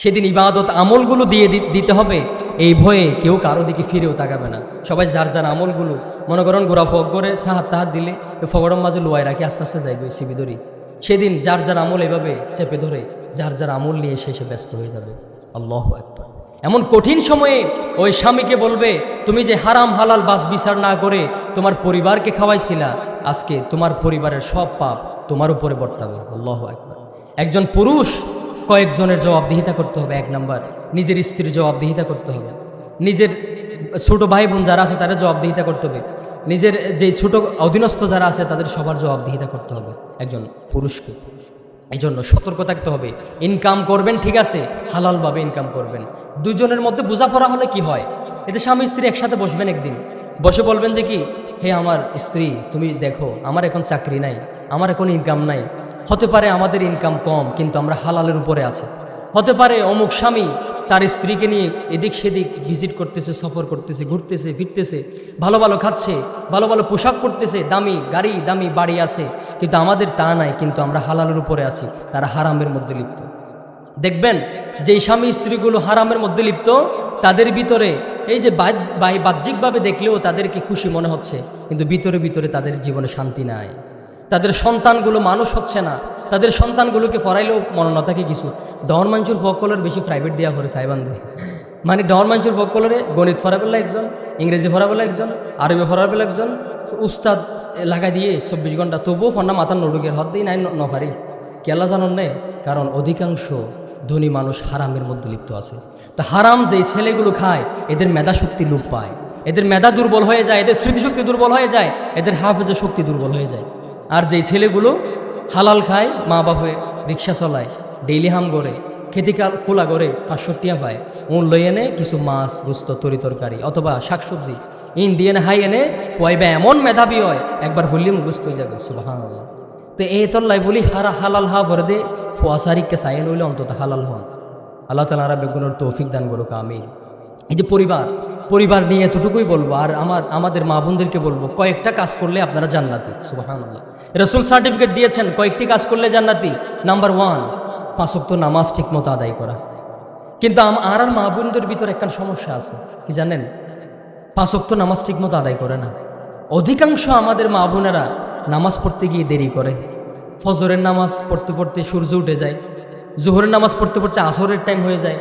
সেদিন ইবাদত আমলগুলো দিয়ে দিতে হবে, এই ভয়ে কেউ কারো দিকে ফিরেও তাকাবে না। সবাই যার যার আমলগুলো, মনে করেন গোড়া ফক করে সাহাত তাহাত দিলে ফগড়ের মাঝে লোয়ায় রাখি, আস্তে আস্তে যাইবে সিবি ধরি। সেদিন যার যার আমল এভাবে চেপে ধরে যার যার আমল নিয়ে শেষে ব্যস্ত হয়ে যাবে। আল্লাহু আকবার। এমন কঠিন সময়ে ওই স্বামীকে বলবে, তুমি যে হারাম হালাল বাস বিচার না করে তোমার পরিবারকে খাওয়াইছিলা, আজকে তোমার পরিবারের সব পাপ তোমার উপরে বর্তাবে। আল্লাহু আকবার। একজন পুরুষ কয়েকজনের জবাবদিহিতা করতে হবে। 1 নাম্বার, নিজের স্ত্রীর জবাবদিহিতা করতে হবে, নিজের ছোট ভাই বোন যারা আছে তাদের জবাবদিহিতা করতে হবে, নিজের যে ছোট অধীনস্থ যারা আছে তাদের সবার জবাবদিহিতা করতে হবে একজন পুরুষকে। এই জন্য সতর্ক থাকতে হবে। ইনকাম করবেন ঠিক আছে, হালালভাবে ইনকাম করবেন। দুজনের মধ্যে বোঝাপড়া হলে কি হয়, এই যে স্বামী স্ত্রী একসাথে বসবেন, একদিন বসে বলবেন যে কি, হে আমার স্ত্রী, তুমি দেখো আমার এখন চাকরি নাই, আমার এখন ইনকাম নাই, হতে পারে আমাদের ইনকাম কম কিন্তু আমরা হালালের উপরে আছি। হতে পারে অমুক স্বামী তার স্ত্রীকে নিয়ে এদিক সেদিক ভিজিট করতেছে, সফর করতেছে, ঘুরতেছে ফিরতেছে, ভালো ভালো খাচ্ছে, ভালো ভালো পোশাক পরতেছে, দামি গাড়ি দামি বাড়ি আছে, কিন্তু আমাদের তা নাই, কিন্তু আমরা হালালের উপরে আছি, তারা হারামের মধ্যে লিপ্ত। দেখবেন যে স্বামী স্ত্রীগুলো হারামের মধ্যে লিপ্ত, তাদের ভিতরে এই যে বাহ্যিকভাবে দেখলেও তাদেরকে খুশি মনে হচ্ছে, কিন্তু ভিতরে ভিতরে তাদের জীবনে শান্তি নাই। তাদের সন্তানগুলো মানুষ হচ্ছে না, তাদের সন্তানগুলোকে পড়াইলেও মনে না থাকে কিছু। ডর মাঞ্চুর ফকলের বেশি প্রাইভেট দেওয়া করে সাইবান্ধে, মানে ডর মাঞ্চুর ফকলের গণিত ফরাবেলা একজন, ইংরেজি ফরাবেলা একজন, আরবি ফরাবেলা একজন, উস্তাদ লাগাই দিয়ে 24 ঘন্টা, তবুও ফন্না মাথার নডুকের হদ দিই নাই নফারি। কেলা জানন নে, কারণ অধিকাংশ ধনী মানুষ হারামের মধ্যে লিপ্ত আছে। তো হারাম যেই ছেলেগুলো খায় এদের মেধা শক্তি লোপ পায়, এদের মেধা দুর্বল হয়ে যায়, এদের স্মৃতিশক্তি দুর্বল হয়ে যায়, এদের হাফেজের শক্তি দুর্বল হয়ে যায়। আর যেই ছেলেগুলো হালাল খায়, মা বাপে রিক্সা চলায়, ডেইলি হাম করে, খেতিকাল খোলা করে 500 টাকা পায়, উন লই এনে কিছু মাছ গুস্ত তরি তরকারি অথবা শাকসবজি ইন দিয়ে হাই এনে ফুয়াইবা, এমন মেধাবী হয় একবার ভুললি মুখস্থ হয়ে যাবে। সুবহানাল্লাহ। তো এই তল্লাই বলি হালাল হা ভরে দে ফুয়াশারিককে সাইন হইলে অন্তত হালাল হন। আল্লাহ তাআলা আর বেগুনের তৌফিক দান করুক, আমিন। এই যে পরিবার নিয়ে এতটুকুই বলবো। আর আমাদের মা বোনদেরকে বলবো, কয়েকটা কাজ করলে আপনারা জান্নাতি। সুবহানাল্লাহ। রাসূল সার্টিফিকেট দিয়েছেন কয়েকটি কাজ করলে জান্নাতি। নাম্বার 1, 5 ওয়াক্ত নামাজ ঠিকমতো আদায় করা। কিন্তু আর মা বোনদের ভিতরে একটা সমস্যা আছে, কি জানেন? 5 ওয়াক্ত নামাজ ঠিকমতো আদায় করে না। অধিকাংশ আমাদের মা বোনেরা নামাজ পড়তে গিয়ে দেরি করে। ফজরের নামাজ পড়তে পড়তে সূর্য উঠে যায়, জোহরের নামাজ পড়তে পড়তে আসরের টাইম হয়ে যায়,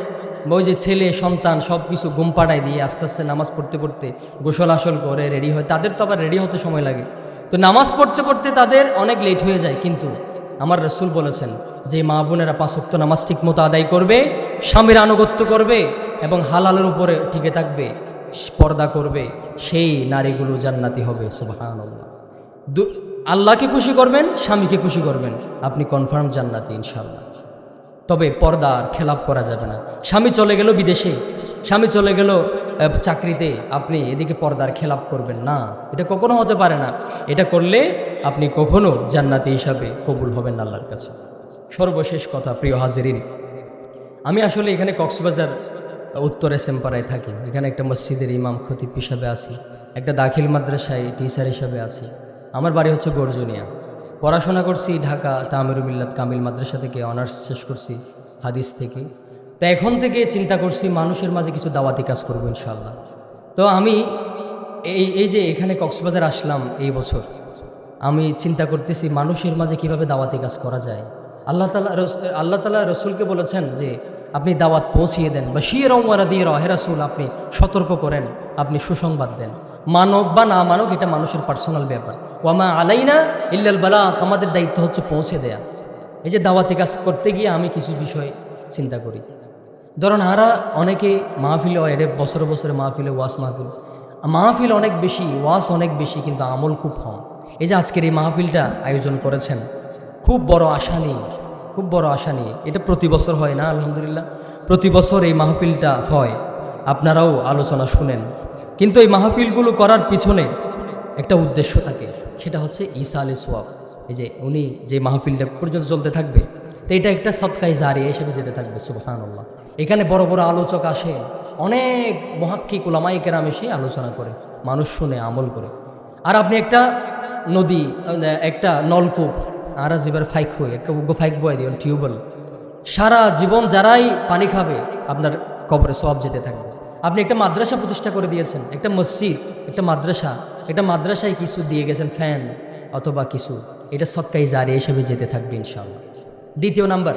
ওই যে ছেলে সন্তান সব কিছু ঘুম পাড়ায় দিয়ে আস্তে আস্তে নামাজ পড়তে পড়তে গোসল আসল করে রেডি হয়, তাদের তো আবার রেডি হতে সময় লাগে। তো নামাজ পড়তে পড়তে তাদের অনেক লেট হয়ে যায়। কিন্তু আমার রাসূল বলেছেন যে মা বোনেরা 5 ওয়াক্ত নামাজ ঠিক মতো আদায় করবে, স্বামীর আনুগত্য করবে এবং হালালের উপরে টিকে থাকবে, পর্দা করবে, সেই নারীগুলো জান্নাতি হবে। সুবহানাল্লাহ। আল্লাহকে খুশি করবেন, স্বামীকে খুশি করবেন, আপনি কনফার্ম জান্নাতি ইনশাআল্লাহ। তবে পর্দার খেলাপ করা যাবে না। স্বামী চলে গেল বিদেশে, স্বামী চলে গেল চাকরিতে, আপনি এদিকে পর্দার খেলাপ করবেন না, এটা কখনো হতে পারে না। এটা করলে আপনি কখনো জান্নাতি হিসাবে কবুল হবেন না আল্লাহর কাছে। সর্বশেষ কথা, প্রিয় হাজিরিন, আমি আসলে এখানে কক্সবাজার উত্তরে সেম্পারায় থাকি। এখানে একটা মসজিদের ইমাম খতিব হিসাবে আছি, একটা দাখিল মাদ্রাসায় টিচার হিসাবে আছি। আমার বাড়ি হচ্ছে গর্জনিয়া। পড়াশোনা করছি ঢাকা তামিরুল মিল্লাত কামিল মাদ্রাসা থেকে, অনার্স শেষ করছি হাদিস থেকে। তো এখন থেকে চিন্তা করছি মানুষের মাঝে কিছু দাওয়াতি কাজ করবো ইনশাআল্লাহ। তো আমি এই যে এখানে কক্সবাজার আসলাম এই বছর, আমি চিন্তা করতেছি মানুষের মাঝে কিভাবে দাওয়াতি কাজ করা যায়। আল্লাহ তাআলা রসুলকে বলেছেন যে আপনি দাওয়াত পৌঁছিয়ে দেন, বাশীর ওয়া নাযীরা, হে রাসূল আপনি সতর্ক করেন, আপনি সুসংবাদ দেন। মানব বা না মানব এটা মানুষের পার্সোনাল ব্যাপার। ওয়ামা আলাইনা ইল্লাল বালাগ, আমাদের দায়িত্ব হচ্ছে পৌঁছে দেয়া। এই যে দাওয়াতি কাজ করতে গিয়ে আমি কিছু বিষয় চিন্তা করি। ধরুন অনেকে মাহফিলে এর বছরে বছরে মাহফিলে মাহফিল অনেক বেশি, ওয়াজ অনেক বেশি, কিন্তু আমল খুব কম। এই যে আজকের এই মাহফিলটা আয়োজন করেছেন, খুব বড় আশা নিয়ে, এটা প্রতি বছর হয় না, আলহামদুলিল্লাহ প্রতি বছর এই মাহফিলটা হয়, আপনারাও আলোচনা শুনেন। কিন্তু এই মাহফিলগুলো করার পিছনে একটা উদ্দেশ্য থাকে, সেটা হচ্ছে ঈসা আলাইহিস সালাম। এই যে উনি যে মাহফিলটা পর্যন্ত চলতে থাকবে, তো এটা একটা সদকায়ে জারিয়া হিসেবে যেতে থাকবে। সুবহানাল্লাহ। এখানে বড় বড় আলোচক আসে, অনেক মুহাক্কিক উলামায়ে কেরাম এসে আলোচনা করে, মানুষ শুনে আমল করে। আর আপনি একটা নদী, একটা নলকূপ আর জীবের ফাইক হয়ে একটা ফাইক বয়ে দিন, টিউবওয়েল, সারা জীবন যারাই পানি খাবে আপনার কবরে সওয়াব যেতে থাকবে। আপনি একটা মাদ্রাসা প্রতিষ্ঠা করে দিয়েছেন, একটা মসজিদ, একটা মাদ্রাসায় কিছু দিয়ে গেছেন, ফ্যান অথবা কিছু, এটা সদকায়ে জারিয়া হিসেবে যেতে থাকবে ইনশাআল্লাহ। দ্বিতীয় নাম্বার,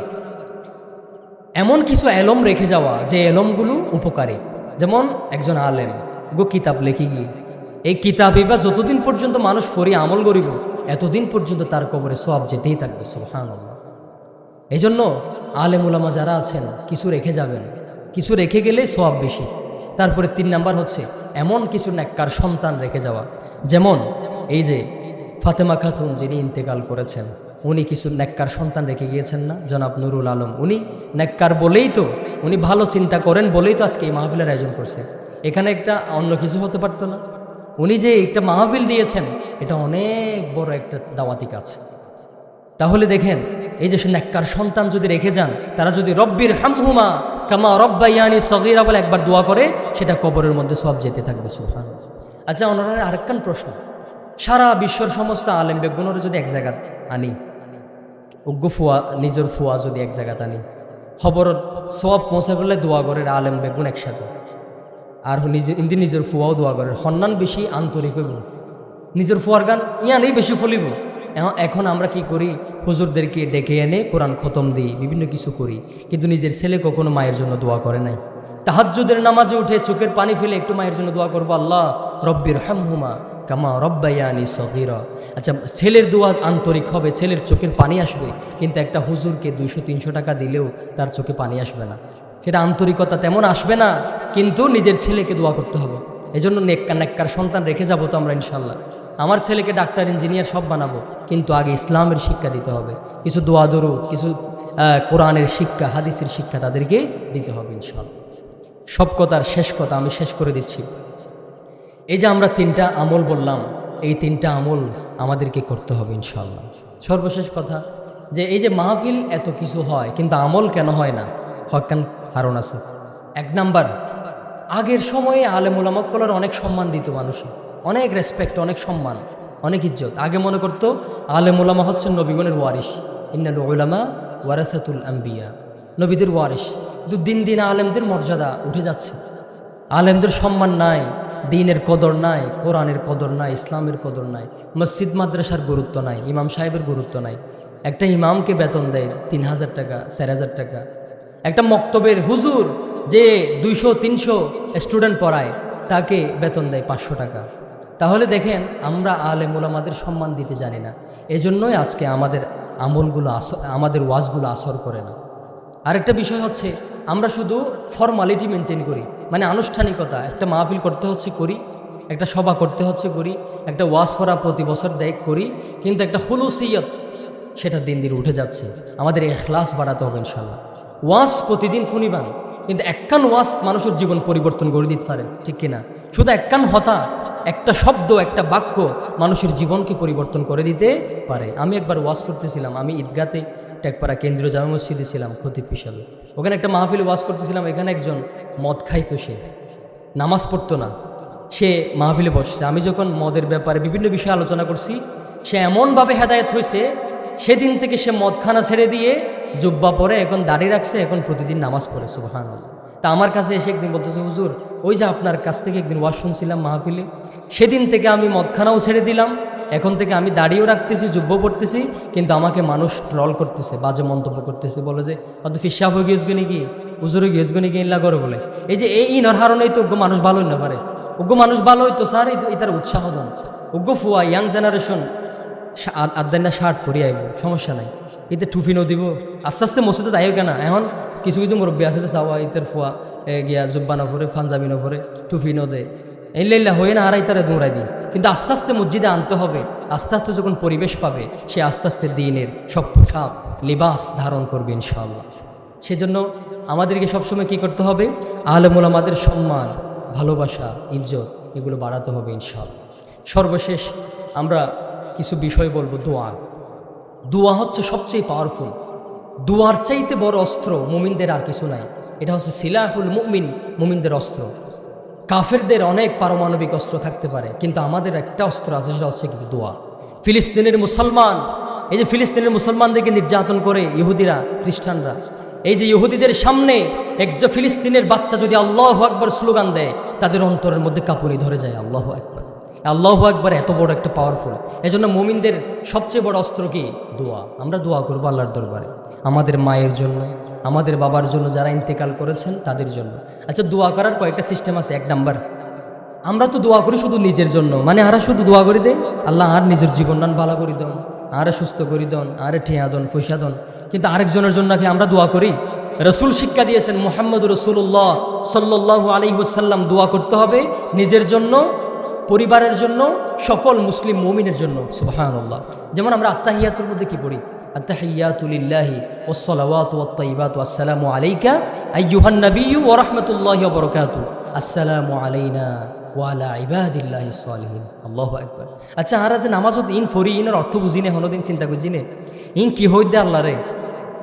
এমন কিছু এলম রেখে যাওয়া যে এলমগুলো উপকারী। যেমন একজন আলেম কিতাব লেখি গিয়ে, এই কিতাবে বা যতদিন পর্যন্ত মানুষ ফরি আমল করিব, এতদিন পর্যন্ত তার কবরে সওয়াব যেতেই থাকবে। সুবহানাল্লাহ। এই জন্য আলেম উলামা যারা আছেন কিছু রেখে যাবেন, কিছু রেখে গেলে সওয়াব বেশি। তারপরে 3 নাম্বার হচ্ছে এমন কিছু নেককার সন্তান রেখে যাওয়া। যেমন এই যে ফাতেমা খাতুন যিনি ইন্তেকাল করেছেন, উনি কিছু নেককার সন্তান রেখে গিয়েছেন না, জনাব নুরুল আলম। উনি নেককার বলেই তো, উনি ভালো চিন্তা করেন বলেই তো আজকে এই মাহফিলের আয়োজন করছে। এখানে একটা অন্য কিছু হতে পারতো না। উনি যে একটা মাহফিল দিয়েছেন, এটা অনেক বড় একটা দাওয়াতি কাজ। তাহলে দেখেন, এই যে নেককার সন্তান যদি রেখে যান, তারা যদি রব্বির হামহুমা কামা রব্বায়ানি সগীরা বলে একবার দোয়া করে, সেটা কবরের মধ্যে সব যেতে থাকবে। সুবহানাল্লাহ। আচ্ছা, ওনারা আরেকখান প্রশ্ন, সারা বিশ্বর সমস্ত আলেম বেগুনের যদি এক জায়গা আনি, নিজের ফুয়া যদি এক জায়গাতে আনি, খবর সব পৌঁছে বলে দোয়া করে আলেম বেগুন একসাথে, আর নিজের ফুয়াও দোয়া করে, হন্নান বেশি আন্তরিক হইব, নিজের ফুয়ার গান ইয়ানেই বেশি ফলিব। এখন আমরা কি করি, হুজুরদেরকে ডেকে এনে কোরআন খতম দিই, বিভিন্ন কিছু করি, কিন্তু নিজের ছেলে কখনো মায়ের জন্য দোয়া করে নাই। তাহাজ্জুদের নামাজে উঠে চোখের পানি ফেলে একটু মায়ের জন্য দোয়া করবো, আল্লাহ রব্বির হামহুমা কামা রব্বায়ানি সগীরা। আচ্ছা, ছেলের দোয়া আন্তরিক হবে, ছেলের চোখের পানি আসবে, কিন্তু একটা হুজুরকে 200-300 টাকা দিলেও তার চোখে পানি আসবে না, সেটা আন্তরিকতা তেমন আসবে না। কিন্তু নিজের ছেলেকে দোয়া করতে হবে। এই জন্য নেককার সন্তান রেখে যাবো তো আমরা ইনশাল্লাহ। আমার ছেলেকে ডাক্তার, ইঞ্জিনিয়ার সব বানাবো, কিন্তু আগে ইসলামের শিক্ষা দিতে হবে, কিছু দোয়া দরুদ, কিছু কোরআনের শিক্ষা, হাদিসের শিক্ষা তাদেরকে দিতে হবে ইনশাল্লাহ। সব কথার শেষ কথা আমি শেষ করে দিচ্ছি। এই যে আমরা 3টা আমল বললাম, এই 3টা আমল আমাদেরকে করতে হবে ইনশাল্লাহ। সর্বশেষ কথা, যে এই যে মাহফিল এত কিছু হয়, কিন্তু আমল কেন হয় না? হকান হারণ আছে। 1 নাম্বার, আগের সময়ে আলেম উলামাক্কলের অনেক সম্মান দিত মানুষ, অনেক রেসপেক্ট, অনেক সম্মান, অনেক ইজ্জত। আগে মনে করতো আলেম উলামা হচ্ছেন নবীগণের ওয়ারিস, ইন্নাল উলামা ওয়ারাসাতুল আম্বিয়া, নবীদের ওয়ারিস। কিন্তু দিন দিন আলেমদের মর্যাদা উঠে যাচ্ছে, আলেমদের সম্মান নাই, দ্বীনের কদর নাই, কোরআনের কদর নাই, ইসলামের কদর নাই, মসজিদ মাদ্রাসার গুরুত্ব নাই, ইমাম সাহেবের গুরুত্ব নাই। একটা ইমামকে বেতন দেয় 3000 টাকা, 4000 টাকা। একটা মক্তবের হুজুর যে 200-300 স্টুডেন্ট পড়ায় তাকে বেতন দেয় 500 টাকা। তাহলে দেখেন আমরা আলেম ওলামাদের সম্মান দিতে জানি না, এজন্যই আজকে আমাদের আমলগুলো আমাদের ওয়াজগুলো আসর করে না। আরেকটা বিষয় হচ্ছে আমরা শুধু ফর্মালিটি মেনটেন করি, মানে আনুষ্ঠানিকতা, একটা মাহফিল করতে হচ্ছে করি, একটা সভা করতে হচ্ছে করি, একটা ওয়াজ করা প্রতি বছর দেয় করি, কিন্তু একটা হুলুসিয়ত সেটা দিন দিন উঠে যাচ্ছে। আমাদের ইখলাস বাড়াতে হবে ইনশাল্লাহ। ওয়াজ প্রতিদিন শুনিবান, কিন্তু একখান ওয়াজ মানুষের জীবন পরিবর্তন করে দিতে পারে, ঠিক কিনা? শুধু একখান হতা, একটা শব্দ, একটা বাক্য মানুষের জীবনকে পরিবর্তন করে দিতে পারে। আমি একবার ওয়াজ করতেছিলাম, আমি ঈদগাতে টেকপাড়া কেন্দ্রীয় জামে মসজিদে ছিলাম খতিব হিসাবে। ওখানে একটা মাহফিলে ওয়াজ করতেছিলাম, এখানে একজন মদ খাইতো, সে নামাজ পড়তো না, সে মাহফিলে বসছে। আমি যখন মদের ব্যাপারে বিভিন্ন বিষয়ে আলোচনা করছি, সে এমনভাবে হেদায়েত হয়েছে, সেদিন থেকে সে মদখানা ছেড়ে দিয়ে জুব্বা পরে এখন দাড়ি রাখছে, এখন প্রতিদিন নামাজ পড়ে, সুবহানাল্লাহ। তা আমার কাছে এসে একদিন বলতেছে, হুজুর ওই যে আপনার কাছ থেকে একদিন ওয়াজ শুনছিলাম মাহফিলে, সেদিন থেকে আমি মদখানাও ছেড়ে দিলাম, এখন থেকে আমি দাড়িও রাখতেছি, জুব্বা পড়তেছি, কিন্তু আমাকে মানুষ ট্রল করতেছে, বাজে মন্তব্য করতেছে, বলে যে অত ফিসাব হয়ে গিয়েছ নাকি, হুজুরে গিয়েছ নাকি, ইল্লা করে বলে। এই যে এই নরহারণেই তো ওগ্য মানুষ ভালো না পারে, ওগ্য মানুষ ভালো হইতো স্যার, এটার উৎসাহ দেন। ওগ্য ফুয়া ইয়াং জেনারেশন আদান্না শার্ট ফরিয়ে আইব, সমস্যা নাই, এতে টুফিনও দিব, আস্তে আস্তে মসজিদে তাইও কেনা। এখন কিছু কিছু মুরব্বী আছে চাওয়া ইতের ফুয়া গিয়া জুব্বা নফরে, ফানজাবি নফরে, টুফিনও দেয়, এইল্লা হয়ে না আর তারা দৌড়াই দিই। কিন্তু আস্তে আস্তে মসজিদে আনতে হবে, আস্তে আস্তে যখন পরিবেশ পাবে সে আস্তে আস্তে দিনের সব পোশাক লিবাস ধারণ করবে ইনশাআল্লাহ। সেজন্য আমাদেরকে সবসময় কি করতে হবে? আলেম ওলামাদের সম্মান, ভালোবাসা, ইজ্জত এগুলো বাড়াতে হবে ইনশাআল্লাহ। সর্বশেষ আমরা কিছু বিষয় বলবো। দোয়া হচ্ছে সবচেয়ে পাওয়ারফুল, দোয়ার চাইতে বড় অস্ত্র মুমিনদের আর কিছু নাই। এটা হচ্ছে সিলাহুল মুমিন, মুমিনদের অস্ত্র। কাফেরদের অনেক পারমাণবিক অস্ত্র থাকতে পারে, কিন্তু আমাদের একটা অস্ত্র আছে, সেটা হচ্ছে কি? দোয়া। ফিলিস্তিনের মুসলমান, এই যে ফিলিস্তিনের মুসলমানদেরকে নির্যাতন করে ইহুদিরা, খ্রিস্টানরা, এই যে ইহুদিদের সামনে একজন ফিলিস্তিনের বাচ্চা যদি আল্লাহু আকবার স্লোগান দেয়, তাদের অন্তরের মধ্যে কাঁপুনি ধরে যায়। আল্লাহু আকবার, আল্লাহু আকবার এত বড় একটা পাওয়ারফুল। এজন্য মুমিনদের সবচেয়ে বড় অস্ত্র কি? দোয়া। আমরা দোয়া করবো আল্লাহর দরবারে, আমাদের মায়ের জন্য, আমাদের বাবার জন্য, যারা ইন্তেকাল করেছেন তাদের জন্য। আচ্ছা, দোয়া করার কয়েকটা সিস্টেম আছে। 1 নাম্বার, আমরা তো দোয়া করি শুধু নিজের জন্য, মানে আরা শুধু দোয়া করে দেয়, আল্লাহ আর নিজের জীবন দান ভালো করি দন, আরে সুস্থ করি দন, আরে ঠেয়া দন, পয়সা দন, কিন্তু আরেকজনের জন্য কি আমরা দোয়া করি? রসুল শিক্ষা দিয়েছেন, মুহাম্মদ রাসূলুল্লাহ সাল্লাল্লাহু আলাইহি ওয়াসাল্লাম, দোয়া করতে হবে নিজের জন্য, পরিবারের জন্য, সকল মুসলিম মুমিনের জন্য। সুবহানাল্লাহ। যেমন আমরা আত্তাহিয়াতুর মধ্যে কি পড়ি? আত্তাহিয়াতু লিল্লাহি ওয়াস সালাওয়াতু ওয়াত তাইয়্যিবাতু আসসালামু আলাইকা আইয়ুহান নাবিয়্যু ওয়া রাহমাতুল্লাহি ওয়া বারাকাতুহু আসসালামু আলাইনা ওয়া আলা ইবাদিল্লাহিস সালিহিন। আল্লাহু আকবার। আচ্ছা, আর যে নামাজত ইন ফরি, ইনের অর্থ বুঝিনে, হনোদিন চিন্তা করছিনে ইন কি হই দে আল্লাহ রে?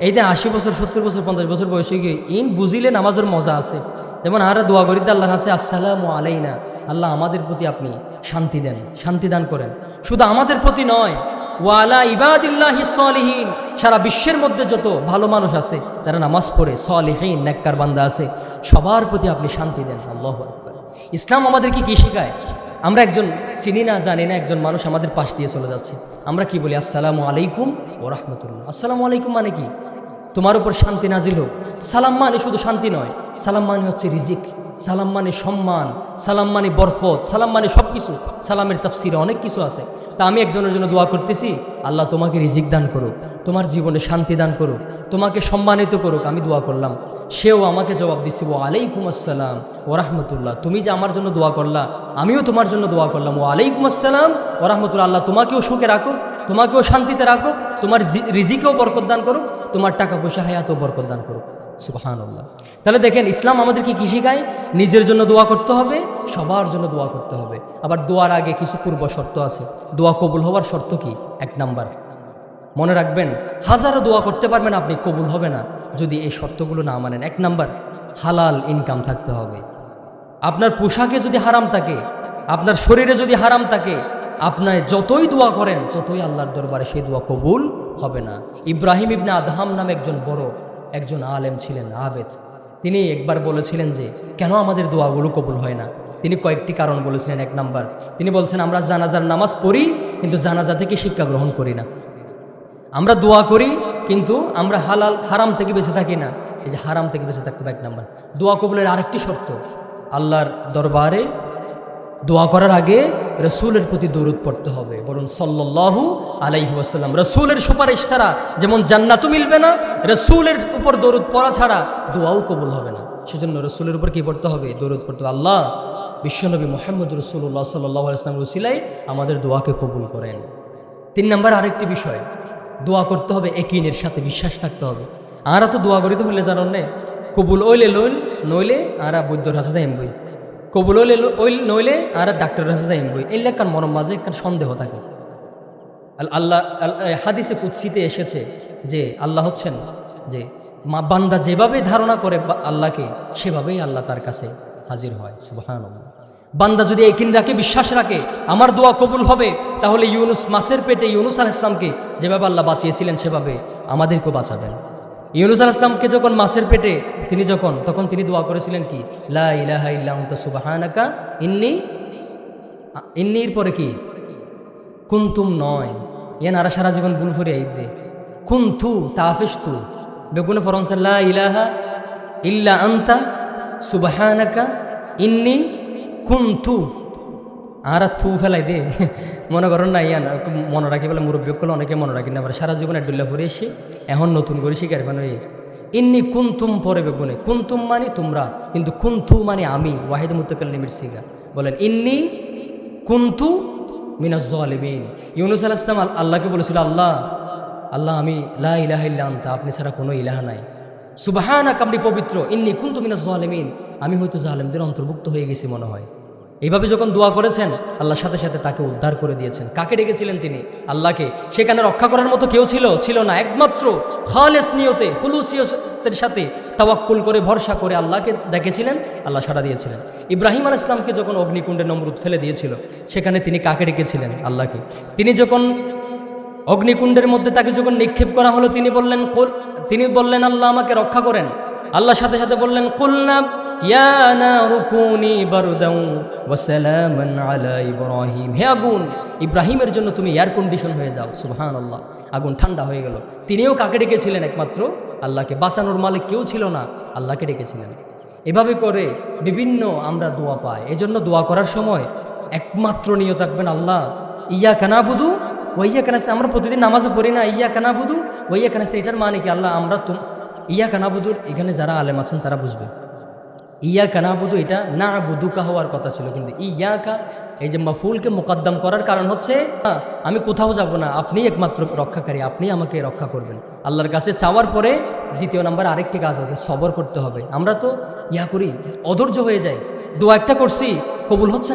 এই যে 80 বছর, 70 বছর, 50 বছর বয়সে গিয়ে ইন বুঝিলে নামাজের মজা আছে। যেমন আর দোয়া করি দে আল্লাহর কাছে, আসসালামু আলাইনা, আল্লাহ আমাদের প্রতি আপনি শান্তি দেন, শান্তি দান করেন। শুধু আমাদের প্রতি নয়, ওয়া আলা ইবাদিল্লাহিস সালিহিন, সারা বিশ্বের মধ্যে যত ভালো মানুষ আছে, যারা নামাজ পড়ে, সালিহিন নেককার বান্দা আছে, সবার প্রতি আপনি শান্তি দেন। আল্লাহু আকবার। ইসলাম আমাদেরকে কি শেখায়? আমরা একজন চিনি না, জানি না, একজন মানুষ আমাদের পাশ দিয়ে চলে যাচ্ছে, আমরা কি বলি? আসসালামু আলাইকুম ওয়া রাহমাতুল্লাহ। আসসালামু আলাইকুম মানে কি? তোমার উপর শান্তি নাজিল হোক। সালাম মানে শুধু শান্তি নয়, সালাম মানে হচ্ছে রিজিক, সালাম মানে সম্মান, সালাম মানে বরকত, সালাম মানে সব কিছু। সালামের তাফসিরে অনেক কিছু আছে। তা আমি একজনের জন্য দোয়া করতেছি, আল্লাহ তোমাকে রিজিক দান করুক, তোমার জীবনে শান্তি দান করুক, তোমাকে সম্মানিত করুক। আমি দোয়া করলাম, সেও আমাকে জবাব দিচ্ছে, ওয়া আলাইকুম আসসালাম ওয়া রাহমাতুল্লাহ। তুমি যে আমার জন্য দোয়া করলা, আমিও তোমার জন্য দোয়া করলাম, ওয়া আলাইকুম আসসালাম ওয়া রাহমাতুল্লাহ। আল্লাহ তোমাকেও সুখে রাখুক, তোমাকেও শান্তিতে রাখুক, তোমার রিজিকেও বরকত দান করুক, তোমার টাকা পয়সা হায়াতেও বরকত দান করুক। সুবহানাল্লাহ। তাহলে দেখেন, ইসলাম আমাদেরকে কি শেখায়? নিজের জন্য দোয়া করতে হবে, সবার জন্য দোয়া করতে হবে। আবার দোয়ার আগে কিছু পূর্ব শর্ত আছে। দোয়া কবুল হওয়ার শর্ত কি? 1 নাম্বার, মনে রাখবেন, হাজারো দোয়া করতে পারবেন আপনি, কবুল হবে না যদি এই শর্তগুলো না মানেন। 1 নাম্বার, হালাল ইনকাম থাকতে হবে। আপনার পোশাকে যদি হারাম থাকে, আপনার শরীরে যদি হারাম থাকে, আপনার যতই দোয়া করেন ততই আল্লাহর দরবারে সেই দোয়া কবুল হবে না। ইব্রাহিম ইবনে আদহাম নামে একজন আলেম ছিলেন, আবেদ। তিনি একবার বলেছিলেন যে কেন আমাদের দোয়াগুলো কবুল হয় না? তিনি কয়েকটি কারণ বলেছিলেন। 1 নাম্বার, তিনি বলছেন, আমরা জানাজার নামাজ পড়ি কিন্তু জানাজা থেকে শিক্ষা গ্রহণ করি না। আমরা দোয়া করি কিন্তু আমরা হালাল হারাম থেকে বেঁচে থাকি না। এই যে হারাম থেকে বেঁচে থাকতে হবে। 1 নাম্বার। দোয়া কবুলের আরেকটি শর্ত, আল্লাহর দরবারে দোয়া করার আগে রসুলের প্রতি দরুদ পড়তে হবে। বলুন সাল্লাল্লাহু আলাইহি ওয়াসাল্লাম। রসুলের সুপারিশ ছাড়া যেমন জান্নাতও মিলবে না, রসুলের উপর দরুদ পড়া ছাড়া দোয়াও কবুল হবে না। সেজন্য রসুলের উপর কি পড়তে হবে? দরুদ পড়তে হবে। আল্লাহ বিশ্বনবী মুহাম্মদ রাসূলুল্লাহ সাল্লাল্লাহু আলাইহি ওয়াসাল্লামের উসিলায় আমাদের দোয়াকে কবুল করেন। 3 নাম্বার আরেকটি বিষয়, দোয়া করতে হবে ইয়াকিনের সাথে, বিশ্বাস থাকতে হবে। আরা তো দোয়া করিতে হলে জানো না, কবুল ওইলে লইল নইলে আরা বৈদ্যর কাছে যাইম বই, কবুল ওইলে ওইল নইলে আর ডাক্তারের কাছে যাইম বই। এই লেখার মনের মাঝে একটা সন্দেহ থাকে। আল্লাহ হাদিসে কুদসিতে এসেছে যে আল্লাহ হচ্ছেন যে বান্দা যেভাবে ধারণা করে আল্লাহকে, সেভাবেই আল্লাহ তার কাছে হাজির হয়। সুবহানাল্লাহ। বান্দা যদি ইয়াকিন রাখে, বিশ্বাস রাখে আমার দোয়া কবুল হবে, তাহলে ইউনুস মাছের পেটে ইউনুস আলাইহিস সালামকে যেভাবে আল্লাহ বাঁচিয়েছিলেন সেভাবে আমাদেরকেও বাঁচাবেন। ইউনুস আলাইহিস সালামকে যখন মাছের পেটে তখন তিনি দোয়া করেছিলেন কি? লা ইলাহা ইল্লা আনতা সুবহানাকা ইন্নির পরে কি? কুনতুম নয়, ইয়ান আর সারা জীবন ভুল ফুরে আইদে কুনতু তাফিশতু বেগুনে ফরনসা লা ইলাহা ইল্লা আনতা সুবহানাকা ইন্নি কুনতু আর থু ফেলাই দে মনে করেন না। ইয়ান মনে রাখি বলে মুরব্বী করলে অনেকে মনে রাখি না, সারা জীবনে ডুল্লা ফুরে এসে এখন নতুন করে শিকার মানে ইন্নি কুনতুম পরে বেগুনে, কুনতুম মানে তোমরা, কিন্তু কুনতু মানে আমি। ওয়াহিদ মুতাকাল্লিমের সিগা বলেন ইন্নি কুনতু মিনাজ জালিমিন। ইউনুস আলাইহিস সালাম আল্লাহকে বলেছিল, আল্লাহ আমি লা ইলাহা ইল্লা আনতা, আপনি ছাড়া কোনো ইলাহা নাই, সুবহানাকা আপনি পবিত্র, ইন্নী কুনতু মিনাজ জালিমিন আমি হয়তো জালেমদের অন্তর্ভুক্ত হয়ে গেছি মনে হয়। এইভাবে যখন দোয়া করেছেন আল্লাহ সাথে সাথে তাকে উদ্ধার করে দিয়েছেন। কাকে ডেকেছিলেন তিনি? আল্লাহকে। সেখানে রক্ষা করার মতো কেউ ছিল না। একমাত্র খালেস নিয়তে খুলুসিয়তের সাথে তাওয়াক্কুল করে ভরসা করে আল্লাহকে ডেকেছিলেন, আল্লাহ সাড়া দিয়েছিলেন। ইব্রাহিম আলাইহিস সালামকে যখন অগ্নিকুণ্ডে নমরুদ ফেলে দিয়েছিল, সেখানে তিনি কাকে ডেকেছিলেন? আল্লাহকে। তিনি যখন অগ্নিকুণ্ডের মধ্যে তাকে যখন নিক্ষেপ করা হলো, তিনি বললেন আল্লাহ আমাকে রক্ষা করেন। আল্লাহ সাথে সাথে বললেন কুলনা ইয়া নারু কুনি বারদাও ওয়া সালামান আলা ইব্রাহিম, হে আগুন ইব্রাহিমের জন্য তুমি এয়ার কন্ডিশন হয়ে যাও। সুবহানাল্লাহ। আগুন ঠান্ডা হয়ে গেল। তিনিও কাকে ডেকেছিলেন? একমাত্র আল্লাহকে। বাঁচানোর মালিক কেউ ছিল না, আল্লাহকে ডেকেছিলেন। এভাবে করে বিভিন্ন আমরা দোয়া পাই। এজন্য দোয়া করার সময় একমাত্র নিয়ত রাখবেন আল্লাহ ইয়াকা নাবুদু ওয়া ইয়াকা নাস্তাইন। আমরা প্রতিদিন নামাজে পড়ি না ইয়াকা নাবুদু ওয়া ইয়াকা নাস্তাইন, এটার মানে কি? আল্লাহ আমরা ইয়াকা নাবুদুর, এখানে যারা আলেম আছেন তারা বুঝবে। ইয়াকা নাবুদু এটা না বুদুকা হওয়ার কথা ছিল, কিন্তু ইয়াকা এই যে মাফুলকে মুকদ্দম করার কারণ হচ্ছে আমি কোথাও যাব না, আপনি একমাত্র রক্ষাকারী, আপনি আমাকে রক্ষা করবেন। আল্লাহর কাছে চাওয়ার পরে দ্বিতীয় নাম্বার আরেকটি কাজ আছে, সবর করতে হবে। আমরা তো করি, অধৈর্য হয়ে যায়। দোয়া একটা করছি, কবুল হচ্ছে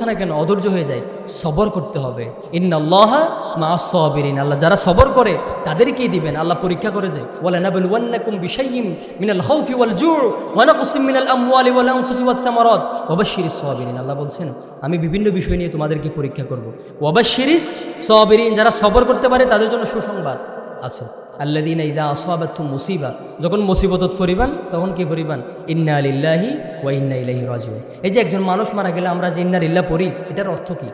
না কেন, অধৈর্য হয়ে যায়। সবর করতে হবে। ইন্নাল্লাহা মাআস সাবিরিন, আল্লাহ যারা সবর করে তাদেরকেই দিবেন। আল্লাহ পরীক্ষা করে যে ওয়ালানাবলুওয়ান্নাকুম বিশাইইম মিনাল খাউফি ওয়াল জুউ ওয়া নাকসিম মিনাল আমওয়ালি ওয়াল আনফুসি ওয়াত তামারাত ওয়া বাশশিরিস সাবিরিন। আল্লাহ বলছেন আমি বিভিন্ন বিষয় নিয়ে তোমাদেরকে পরীক্ষা করব। ওয়া বাশশিরিস সাবিরিন, যারা সবর করতে পারে তাদের জন্য সুসংবাদ আছে। আল্লাযীনা ইযা আসাবাতহুম মুসিবা, যখন মুসিবতত পড়িবান তখন কি পড়িবান? ইন্না লিল্লাহি ওয়া ইন্না ইলাইহি রাজিউন। এই যে একজন মানুষ মারা গেলে আমরা যে ইন্না লিল্লাহ পড়ি, এটার অর্থ কি?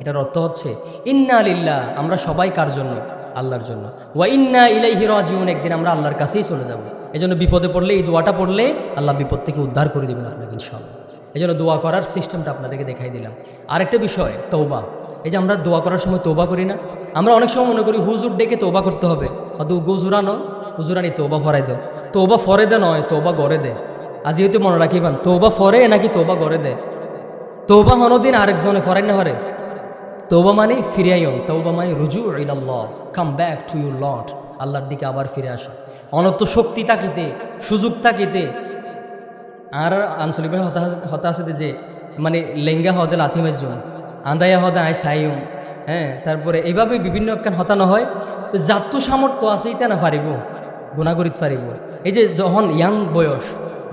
এটার অর্থ হচ্ছে ইন্না লিল্লাহ, আমরা সবাই কার জন্য? আল্লাহর জন্য। ওয়া ইন্না ইলাইহি রাজিউন, একদিন আমরা আল্লাহর কাছেই চলে যাব। এজন্য বিপদে পড়লে এই দোয়াটা পড়লে আল্লাহ বিপদ থেকে উদ্ধার করে দেবেন আপনাকে ইনশাআল্লাহ। এজন্য দোয়া করার সিস্টেমটা আপনাদেরকে দেখাই দিলাম। আরেকটা বিষয় তওবা। এই যে আমরা দোয়া করার সময় তওবা করি না, আমরা অনেক সময় মনে করি হুজুর ডেকে তওবা করতে হবে, অত হুজুরানি তওবা ফরাই দেয়। তওবা ফরে দে নয়, তওবা গড়ে দে। আজ যেহেতু মনে রাখিবান, তওবা ফরে নাকি তওবা গড়ে দে? তওবা হনদিন আরেকজনে ফরাই না হরে। তওবা মানে ফিরিয়াইন, তওবা মানে রুজু ইলাল্লাহ, come back to your lord, আল্লাহর দিকে আবার ফিরে আসা। অনন্ত শক্তি থাকিতে, সুযোগ থাকিতে। আর আঞ্চলিক ভাষা হতা আছে যে মানে লেঙ্গা হদে লাথিমের জন্য, আন্দাইয়া হদে আয় সাইম, হ্যাঁ। তারপরে এইভাবে বিভিন্ন একখান হতানো হয়। তো যাত্র সামর্থ্য আছে এটা না পারিব, গুণা করিত পারিব। এই যে যখন ইয়াং বয়স,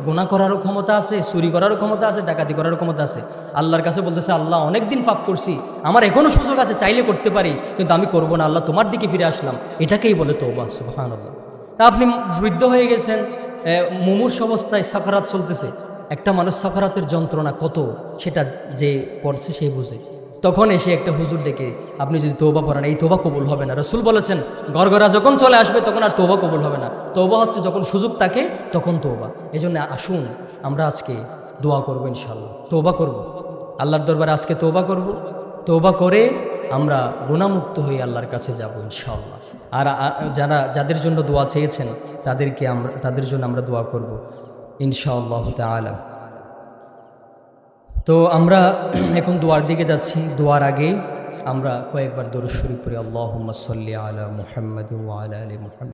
গুণা করারও ক্ষমতা আছে, চুরি করারও ক্ষমতা আছে, ডাকাতি করারও ক্ষমতা আছে। আল্লাহর কাছে বলতেছে আল্লাহ অনেক দিন পাপ করছি, আমার এখনও সুযোগ আছে, চাইলে করতে পারি, কিন্তু আমি করব না। আল্লাহ তোমার দিকে ফিরে আসলাম, এটাকেই বলে তওবা। সুবহানাল্লাহ। তা আপনি বৃদ্ধ হয়ে গেছেন, মুমূর্ষ অবস্থায় সাকারাত চলতেছে। একটা মানুষ সাকারাতের যন্ত্রণা কত, সেটা যে পড়ছে সেই বুঝে। তখন এসে একটা হুজুর ডেকে আপনি যদি তৌবা পড়েন, এই তৌবা কবুল হবে না। রাসূল বলেছেন গড়গড়া যখন চলে আসবে তখন আর তৌবা কবুল হবে না। তৌবা হচ্ছে যখন সুযোগ থাকে তখন তৌবা। এই জন্য আসুন আমরা আজকে দোয়া করবো, ইনশাআল্লাহ তৌবা করব, আল্লাহর দরবারে আজকে তৌবা করব। তৌবা করে আমরা গুনাহমুক্ত হয়ে আল্লাহর কাছে যাব ইনশাআল্লাহ। আর যাদের জন্য দোয়া চেয়েছেন তাদের জন্য আমরা দোয়া করব ইনশাআল্লাহ তাআলা। তো আমরা এখন দোয়ার দিকে যাচ্ছি। দোয়ার আগে আমরা কয়েকবার দরুদ শরীফ পড়ি। আল্লাহুম্মা সাল্লি আলা মুহাম্মাদ ওয়া আলা আলি মুহাম্মাদ।